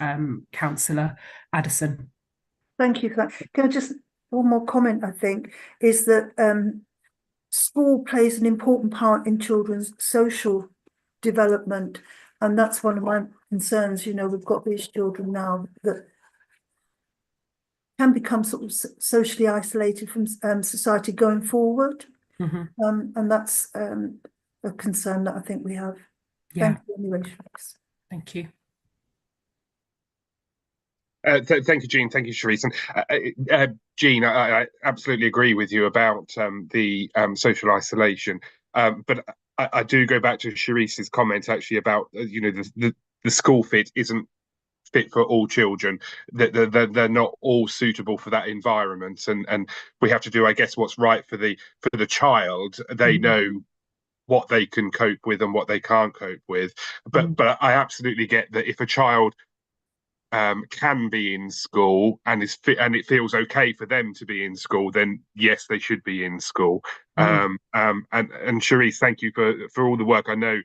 Councillor Addison. Thank you. Can I just, one more comment, I think, is that school plays an important part in children's social development. And that's one of my concerns. We've got these children now that can become sort of socially isolated from society going forward. Mm-hmm. And that's a concern that I think we have. Yeah. Thank you anyway, Sharice. Thank you. Thank you, Jean. Thank you, Sharice. And Jean, I absolutely agree with you about the social isolation. But I do go back to Sharice's comment actually about the school fit isn't fit for all children. They're not all suitable for that environment, and we have to do, I guess, what's right for the child. They know what they can cope with and what they can't cope with. But I absolutely get that if a child can be in school and is fit and it feels okay for them to be in school, then yes, they should be in school. And Sharice, thank you for all the work. I know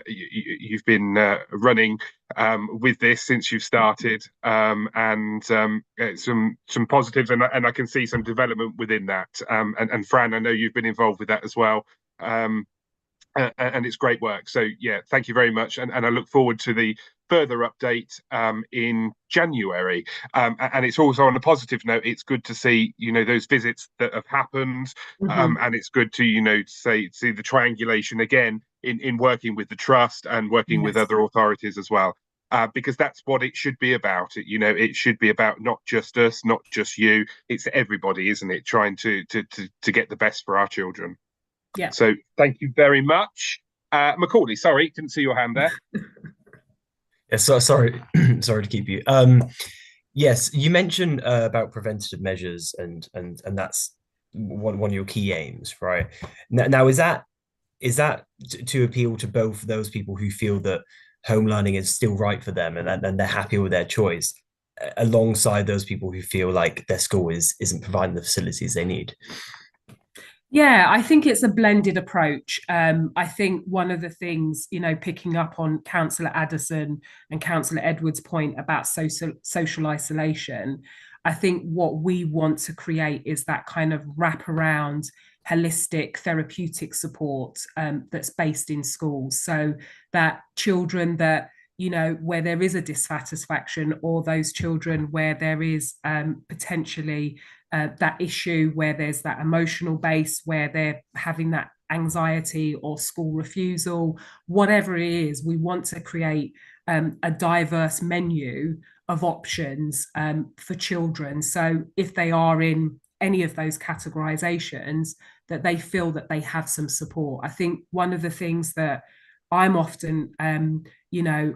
you've been running with this since you've started, and some positives, and I can see some development within that. And Fran, I know you've been involved with that as well. And it's great work. So yeah, thank you very much. And I look forward to the further update in January. And it's also, on a positive note, it's good to see, those visits that have happened. And it's good to, see the triangulation again in working with the trust and working with other authorities as well. because that's what it should be about. It should be about not just us, not just you. It's everybody, isn't it? Trying to get the best for our children. Yeah. So thank you very much. Macaulay, sorry, couldn't see your hand there. Yeah, sorry to keep you. Yes, you mentioned about preventative measures, and that's one of your key aims, right? Now is that to appeal to both those people who feel that home learning is still right for them and they're happy with their choice, alongside those people who feel like their school isn't providing the facilities they need? Yeah, I think it's a blended approach. I think one of the things, picking up on Councillor Addison and Councillor Edwards' point about social isolation, I think what we want to create is that kind of wraparound, holistic, therapeutic support that's based in schools, so that children that, where there is a dissatisfaction, or those children where there is potentially that issue, where there's that emotional base, where they're having that anxiety or school refusal, whatever it is, we want to create a diverse menu of options for children. So if they are in any of those categorizations, that they feel that they have some support. I think one of the things that I'm often,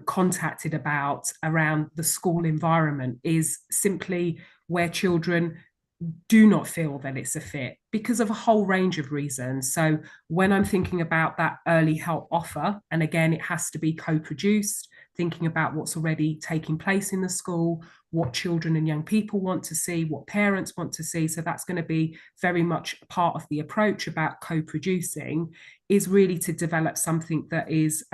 contacted about around the school environment is simply where children do not feel that it's a fit because of a whole range of reasons. So when I'm thinking about that early help offer, and again, it has to be co-produced, thinking about what's already taking place in the school, what children and young people want to see, what parents want to see. So that's going to be very much part of the approach about co-producing, is really to develop something that is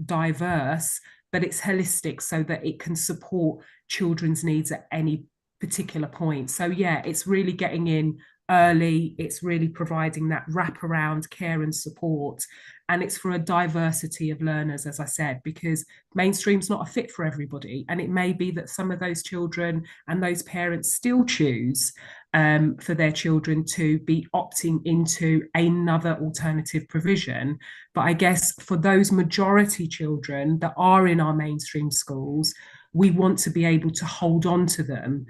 diverse, but it's holistic, so that it can support children's needs at any particular point. So yeah, it's really getting in early, it's really providing that wraparound care and support, and it's for a diversity of learners, as I said, because mainstream's not a fit for everybody, and it may be that some of those children and those parents still choose for their children to be opting into another alternative provision. But I guess for those majority children that are in our mainstream schools, we want to be able to hold on to them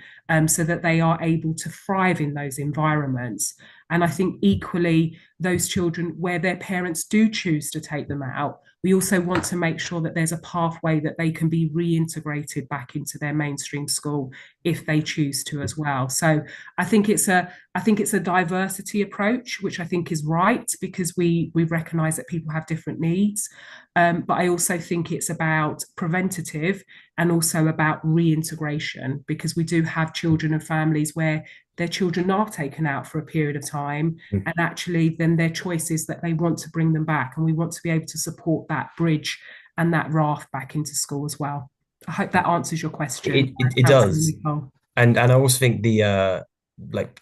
so that they are able to thrive in those environments. And I think equally, those children where their parents do choose to take them out, we also want to make sure that there's a pathway that they can be reintegrated back into their mainstream school if they choose to as well. So I think it's a diversity approach, which I think is right, because we recognise that people have different needs. But I also think it's about preventative and also about reintegration, because we do have children and families where their children are taken out for a period of time, and actually then their choice is that they want to bring them back, and we want to be able to support that bridge and that raft back into school as well. I hope that answers your question. It does. And I also think the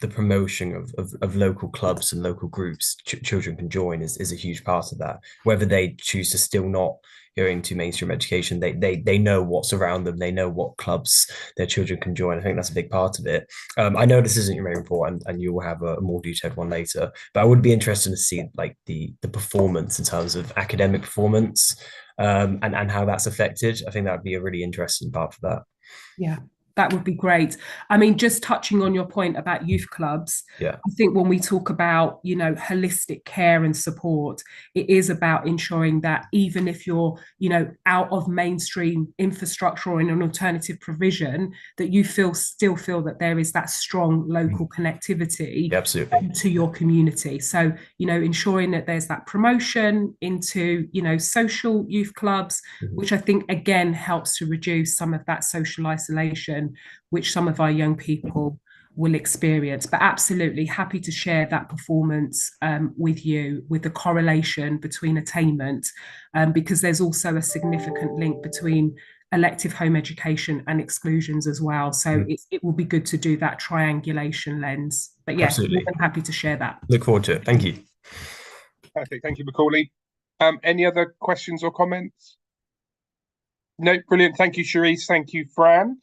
promotion of local clubs and local groups children can join is a huge part of that. Whether they choose to still not going to mainstream education, they know what's around them, they know what clubs their children can join. I think that's a big part of it. I know this isn't your main report, and you will have a more detailed one later, but I would be interested to see the performance in terms of academic performance, and how that's affected. I think that would be a really interesting part for that. Yeah, that would be great. I mean, just touching on your point about youth clubs, yeah, I think when we talk about, holistic care and support, it is about ensuring that even if you're, out of mainstream infrastructure or in an alternative provision, that you still feel that there is that strong local connectivity to your community. So, ensuring that there's that promotion into, social youth clubs, which I think, again, helps to reduce some of that social isolation which some of our young people will experience. But absolutely happy to share that performance with you, with the correlation between attainment, because there's also a significant link between elective home education and exclusions as well. So it will be good to do that triangulation lens. But yes, I'm happy to share that. Look forward to it. Thank you. Perfect. Thank you, Macaulay. Any other questions or comments? No, brilliant. Thank you, Cherise. Thank you, Fran.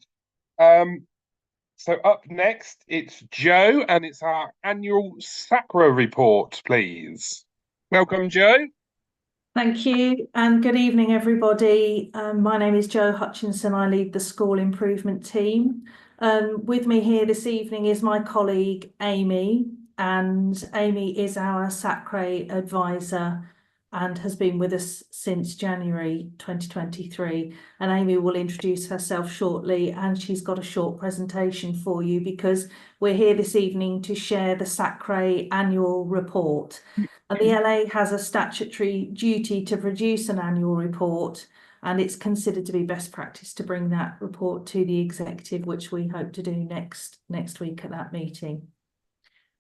So up next, it's Joe, and it's our annual SACRA report, please. Welcome, Joe. Thank you and good evening, everybody. My name is Jo Hutchinson. I lead the school improvement team. With me here this evening is my colleague Amy, and Amy is our SACRE advisor and has been with us since January 2023. And Amy will introduce herself shortly, and she's got a short presentation for you because we're here this evening to share the SACRE annual report. And the LA has a statutory duty to produce an annual report, and it's considered to be best practice to bring that report to the executive, which we hope to do next week at that meeting.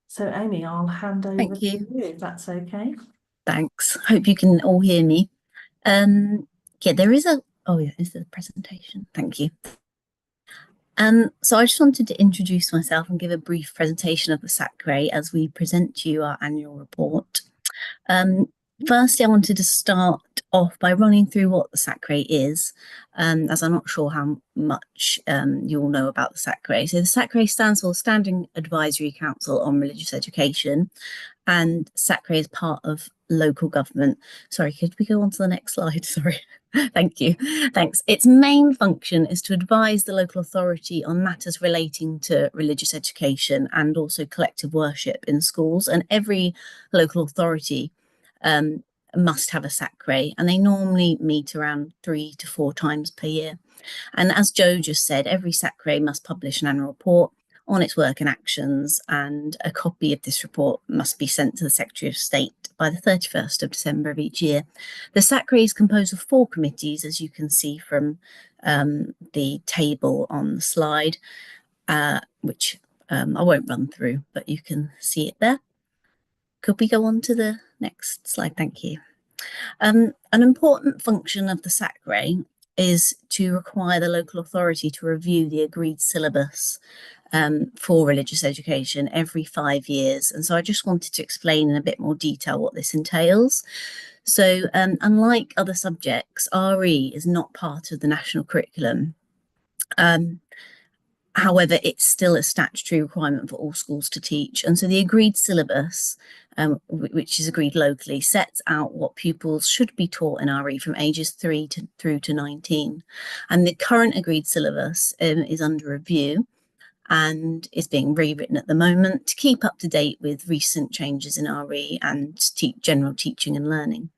So Amy, I'll hand over to you if that's okay. Thanks. Hope you can all hear me. Yeah, there is a, oh yeah, is the presentation. Thank you. So I just wanted to introduce myself and give a brief presentation of the SACRE as we present to you our annual report. Firstly, I wanted to start off by running through what the SACRE is, as I'm not sure how much you all know about the SACRE. So the SACRE stands for Standing Advisory Council on Religious Education, and SACRE is part of local government. Sorry, could we go on to the next slide? Sorry. Thank you. Thanks. Its main function is to advise the local authority on matters relating to religious education and also collective worship in schools. And every local authority must have a SACRE, and they normally meet around 3 to 4 times per year. And as Jo just said, every SACRE must publish an annual report on its work and actions, and a copy of this report must be sent to the Secretary of State by the 31st of December of each year. The SACRE is composed of 4 committees, as you can see from the table on the slide, which I won't run through, but you can see it there. Could we go on to the next slide? Thank you. An important function of the SACRE is to require the local authority to review the agreed syllabus for religious education every 5 years. And so I just wanted to explain in a bit more detail what this entails. So unlike other subjects, RE is not part of the national curriculum. However, it's still a statutory requirement for all schools to teach. And so the agreed syllabus, which is agreed locally, sets out what pupils should be taught in RE from ages 3 through to 19. And the current agreed syllabus is under review and is being rewritten at the moment to keep up to date with recent changes in RE and general teaching and learning.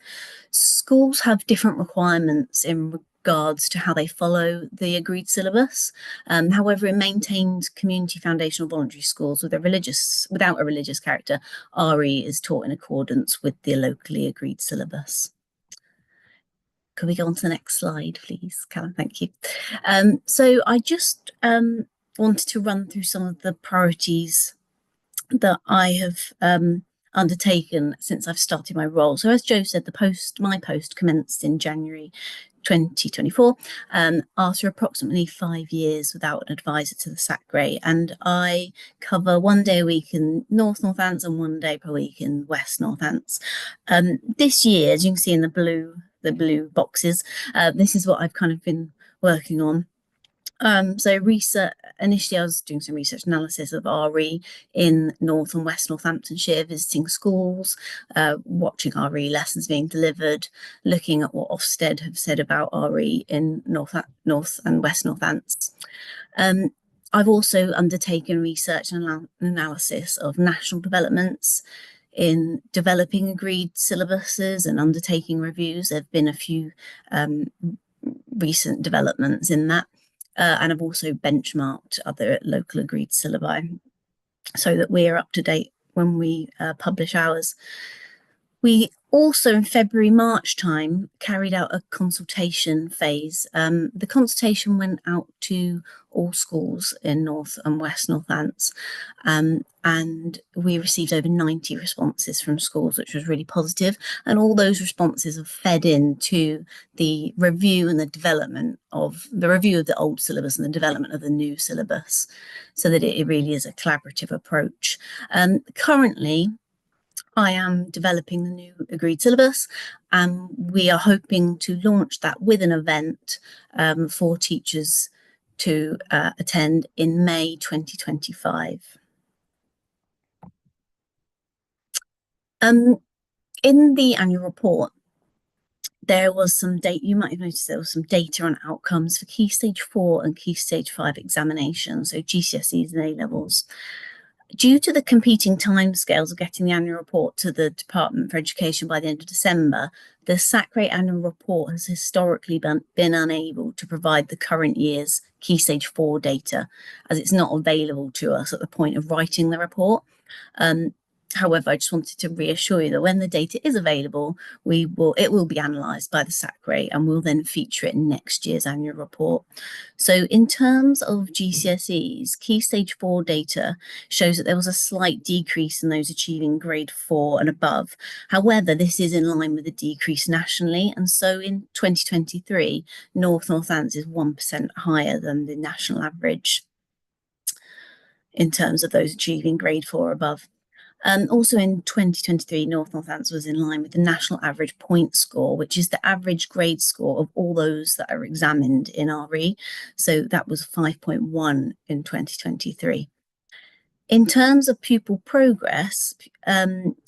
Schools have different requirements in regards to how they follow the agreed syllabus. However, in maintained community foundational voluntary schools without a religious character, RE is taught in accordance with the locally agreed syllabus. Can we go on to the next slide, please, Callum? Thank you. So I just wanted to run through some of the priorities that I have undertaken since I've started my role. So as Jo said, my post commenced in January 2024 after approximately 5 years without an advisor to the SACRE, and I cover 1 day a week in North Northants and 1 day per week in West Northants. This year, as you can see in the blue boxes, this is what I've kind of been working on. So research, initially I was doing some research analysis of RE in North and West Northamptonshire, visiting schools, watching RE lessons being delivered, looking at what Ofsted have said about RE in North and West Northants. I've also undertaken research and analysis of national developments in developing agreed syllabuses and undertaking reviews. There have been a few recent developments in that. And I've also benchmarked other local agreed syllabi so that we're up to date when we publish ours. We also in February-March time carried out a consultation phase. The consultation went out to all schools in North and West Northants, and we received over 90 responses from schools, which was really positive. And all those responses have fed into the review and the development of the old syllabus and the development of the new syllabus, so that it really is a collaborative approach. Currently, I am developing the new agreed syllabus, and we are hoping to launch that with an event for teachers to attend in May 2025. In the annual report, there was some data, you might have noticed there was some data on outcomes for Key Stage 4 and Key Stage 5 examinations, so GCSEs and A-levels. Due to the competing timescales of getting the annual report to the Department for Education by the end of December, the SACRE annual report has historically been unable to provide the current year's Key Stage 4 data, as it's not available to us at the point of writing the report. However, I just wanted to reassure you that when the data is available, it will be analysed by the SACRE and we'll then feature it in next year's annual report. So in terms of GCSEs, Key Stage 4 data shows that there was a slight decrease in those achieving grade 4 and above. However, this is in line with the decrease nationally. And so in 2023, North Northants is 1% higher than the national average in terms of those achieving grade 4 or above. Also in 2023, North Northants was in line with the national average point score, which is the average grade score of all those that are examined in RE. So that was 5.1 in 2023. In terms of pupil progress,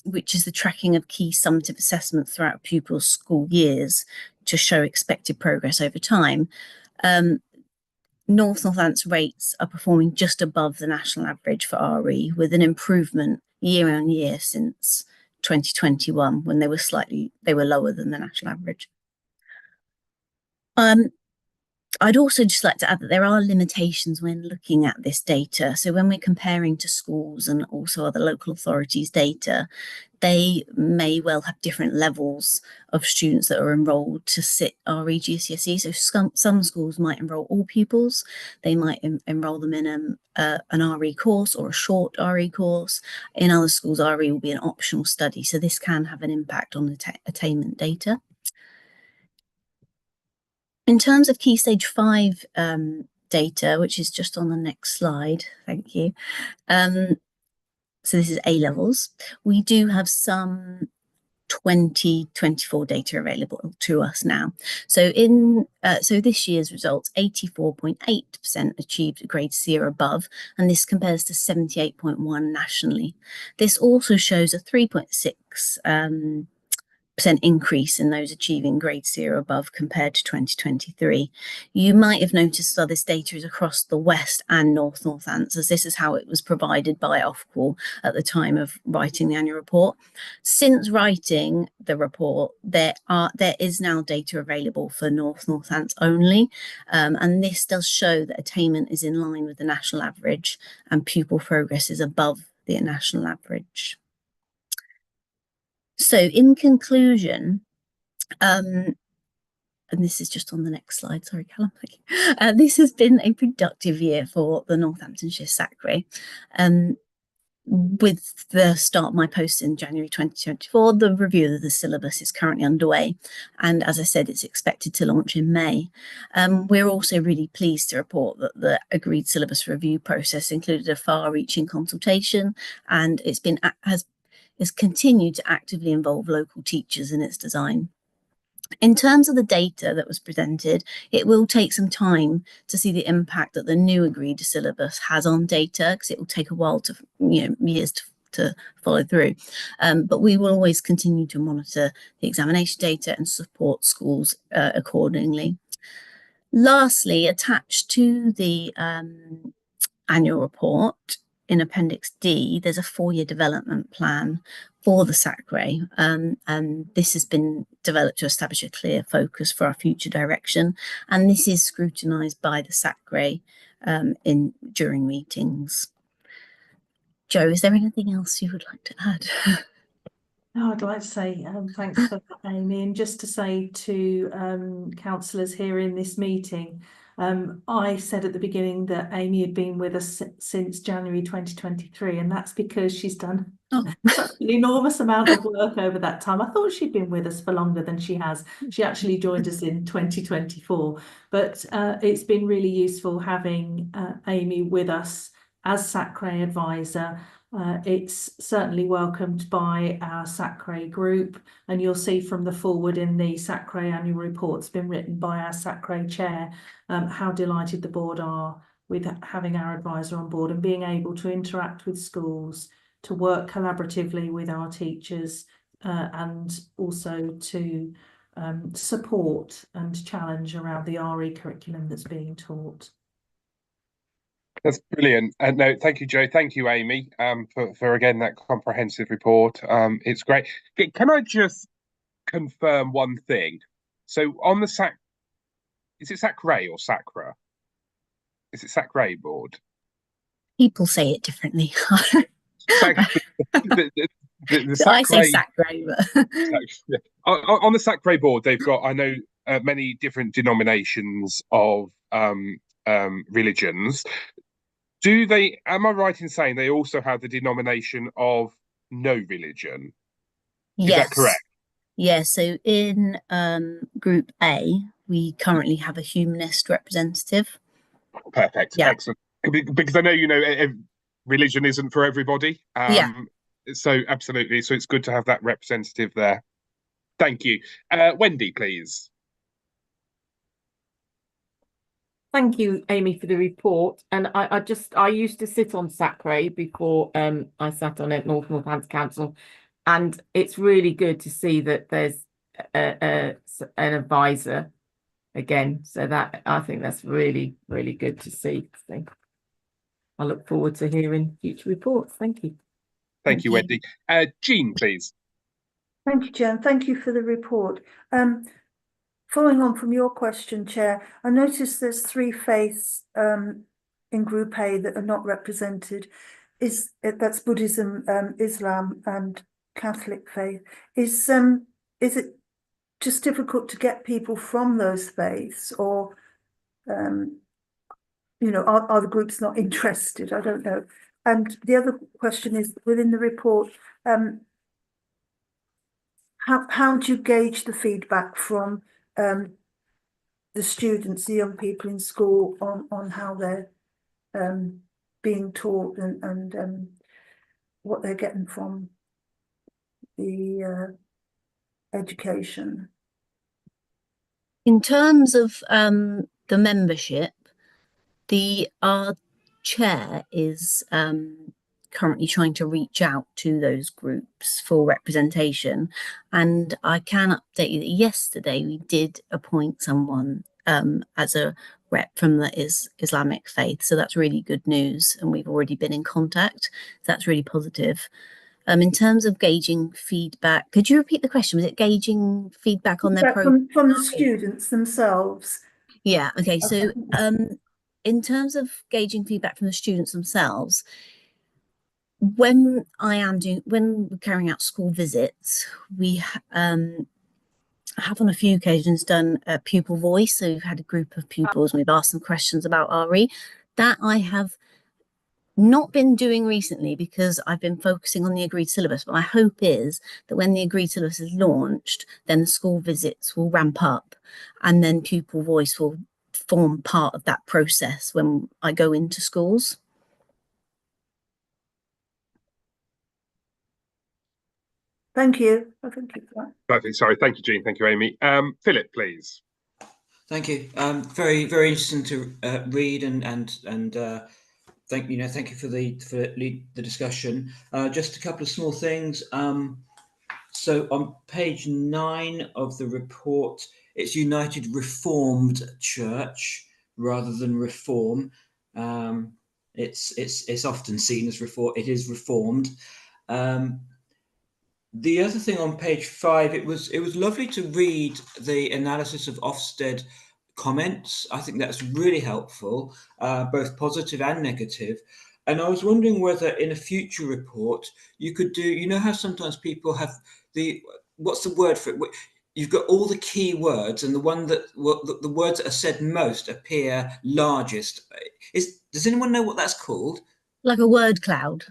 which is the tracking of key summative assessments throughout pupils' school years to show expected progress over time, North Northants rates are performing just above the national average for RE, with an improvement year on year since 2021, when they were lower than the national average. I'd also just like to add that there are limitations when looking at this data. So when we're comparing to schools and also other local authorities' data, they may well have different levels of students that are enrolled to sit RE GCSE. So some schools might enroll all pupils. They might enroll them in an RE course or a short RE course. In other schools, RE will be an optional study. So this can have an impact on the attainment data. In terms of Key Stage 5 data, which is just on the next slide, thank you. So this is A-levels. We do have some 2024 data available to us now. So so this year's results, 84.8% achieved a grade C or above, and this compares to 78.1 nationally. This also shows a 3.6% increase in those achieving grade C or above compared to 2023. You might have noticed that this data is across the West and North Northants, as this is how it was provided by Ofqual at the time of writing the annual report. Since writing the report, there is now data available for North Northants only, and this does show that attainment is in line with the national average and pupil progress is above the national average. So in conclusion, and this is just on the next slide, sorry, Callum. This has been a productive year for the Northamptonshire SACRE. With the start of my post in January 2024, the review of the syllabus is currently underway. And as I said, it's expected to launch in May. We're also really pleased to report that the agreed syllabus review process included a far-reaching consultation, and has continued to actively involve local teachers in its design. In terms of the data that was presented, it will take some time to see the impact that the new agreed syllabus has on data, because it will take a while to, years to follow through. But we will always continue to monitor the examination data and support schools accordingly. Lastly, attached to the annual report, in Appendix D, there's a 4-year development plan for the SACRE, and this has been developed to establish a clear focus for our future direction, and this is scrutinised by the SACRE during meetings. Jo, is there anything else you would like to add? No, I'd like to say thanks for that, Amy, and just to say to councillors here in this meeting, I said at the beginning that Amy had been with us since January 2023, and that's because she's done an enormous amount of work over that time. I thought she'd been with us for longer than she has. She actually joined us in 2024, but it's been really useful having Amy with us as SACRE advisor. It's certainly welcomed by our SACRE group, and you'll see from the forward in the SACRE annual report, it's been written by our SACRE chair, how delighted the board are with having our advisor on board and being able to interact with schools, to work collaboratively with our teachers, and also to support and challenge around the RE curriculum that's being taught. That's brilliant. No, thank you, Joe. Thank you, Amy, for again that comprehensive report. It's great. Can I just confirm one thing? So on the is it SACRE or SACRA? Is it SACRE board? People say it differently. The I say SACRE, SACRE, but on the SACRE board, they've got, I know, many different denominations of religions. Do they? Am I right in saying they also have the denomination of no religion? Is that correct? Yeah, so in Group A, we currently have a humanist representative. Perfect. Yeah. Excellent. Because I know, religion isn't for everybody. So absolutely. So it's good to have that representative there. Thank you. Wendy, please. Thank you, Amy, for the report. And I used to sit on SACRE before I sat on it, Northants Council, and it's really good to see that there's an advisor again. So that I think that's really, really good to see. So I look forward to hearing future reports. Thank you. Thank you, Wendy. Jean, please. Thank you, Jen. Thank you for the report. Following on from your question, Chair, I noticed there's 3 faiths in Group A that are not represented. That's Buddhism, Islam, and Catholic faith. Is it just difficult to get people from those faiths, or are the groups not interested? I don't know. And the other question is, within the report, how do you gauge the feedback from the students, the young people in school, on how they're being taught and what they're getting from the education? In terms of the membership, our chair is currently trying to reach out to those groups for representation, and I can update you that yesterday we did appoint someone as a rep from the Islamic faith, so that's really good news, and we've already been in contact. That's really positive. In terms of gauging feedback, could you repeat the question? Was it gauging feedback on their from the students themselves? Yeah, okay. So in terms of gauging feedback from the students themselves, when we're carrying out school visits, we have on a few occasions done a pupil voice. So we've had a group of pupils and we've asked them questions about RE. That I have not been doing recently because I've been focusing on the agreed syllabus, but my hope is that when the agreed syllabus is launched, then the school visits will ramp up and then pupil voice will form part of that process when I go into schools. Thank you. Thank you for that. Perfect. Sorry. Thank you, Jean. Thank you, Amy. Philip, please. Thank you. Very, very interesting to read and thank you for the discussion. Just a couple of small things. So on page 9 of the report, it's United Reformed Church rather than Reform. It's often seen as Reform. It is Reformed. The other thing on page 5, it was lovely to read the analysis of Ofsted comments. I think that's really helpful, both positive and negative. And I was wondering whether in a future report you could do, how sometimes people have what's the word for it? You've got all the key words, and the words that are said most appear largest. Does anyone know what that's called? Like a word cloud.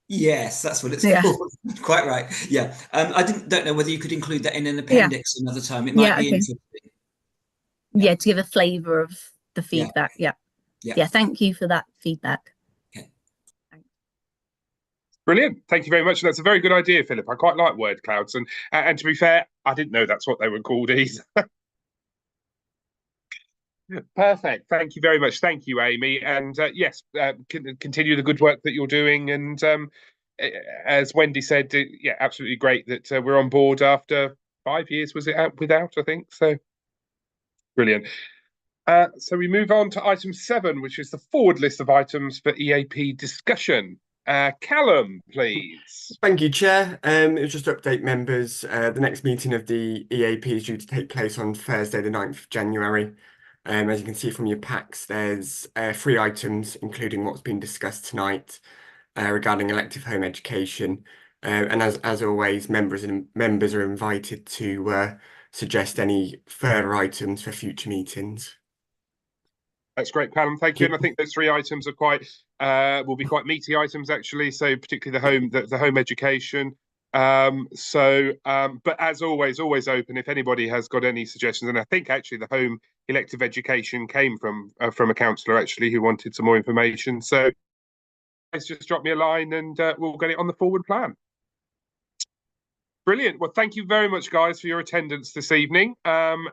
Yes, that's what it's called. Quite right. Yeah. I don't know whether you could include that in an appendix another time. It might be interesting. Yeah, to give a flavour of the feedback. Yeah. Thank you for that feedback. Okay. Brilliant. Thank you very much. That's a very good idea, Philip. I quite like word clouds, and to be fair, I didn't know that's what they were called either. Perfect. Thank you very much. Thank you, Amy. And yes, continue the good work that you're doing. And as Wendy said, absolutely great that we're on board after 5 years was it out without, I think. So brilliant. So we move on to item 7, which is the forward list of items for EAP discussion. Callum, please. Thank you, Chair. It was just to update members. The next meeting of the EAP is due to take place on Thursday, the 9th of January. As you can see from your packs, there's 3 items, including what's been discussed tonight regarding elective home education. And as always, members are invited to suggest any further items for future meetings. That's great, Callum. Thank you. And I think those 3 items are quite will be quite meaty items actually. So particularly the home education. But as always open if anybody has got any suggestions. And I think actually the home elective education came from a councillor actually who wanted some more information. So guys, just drop me a line and we'll get it on the forward plan. Brilliant. Well, thank you very much, guys, for your attendance this evening. And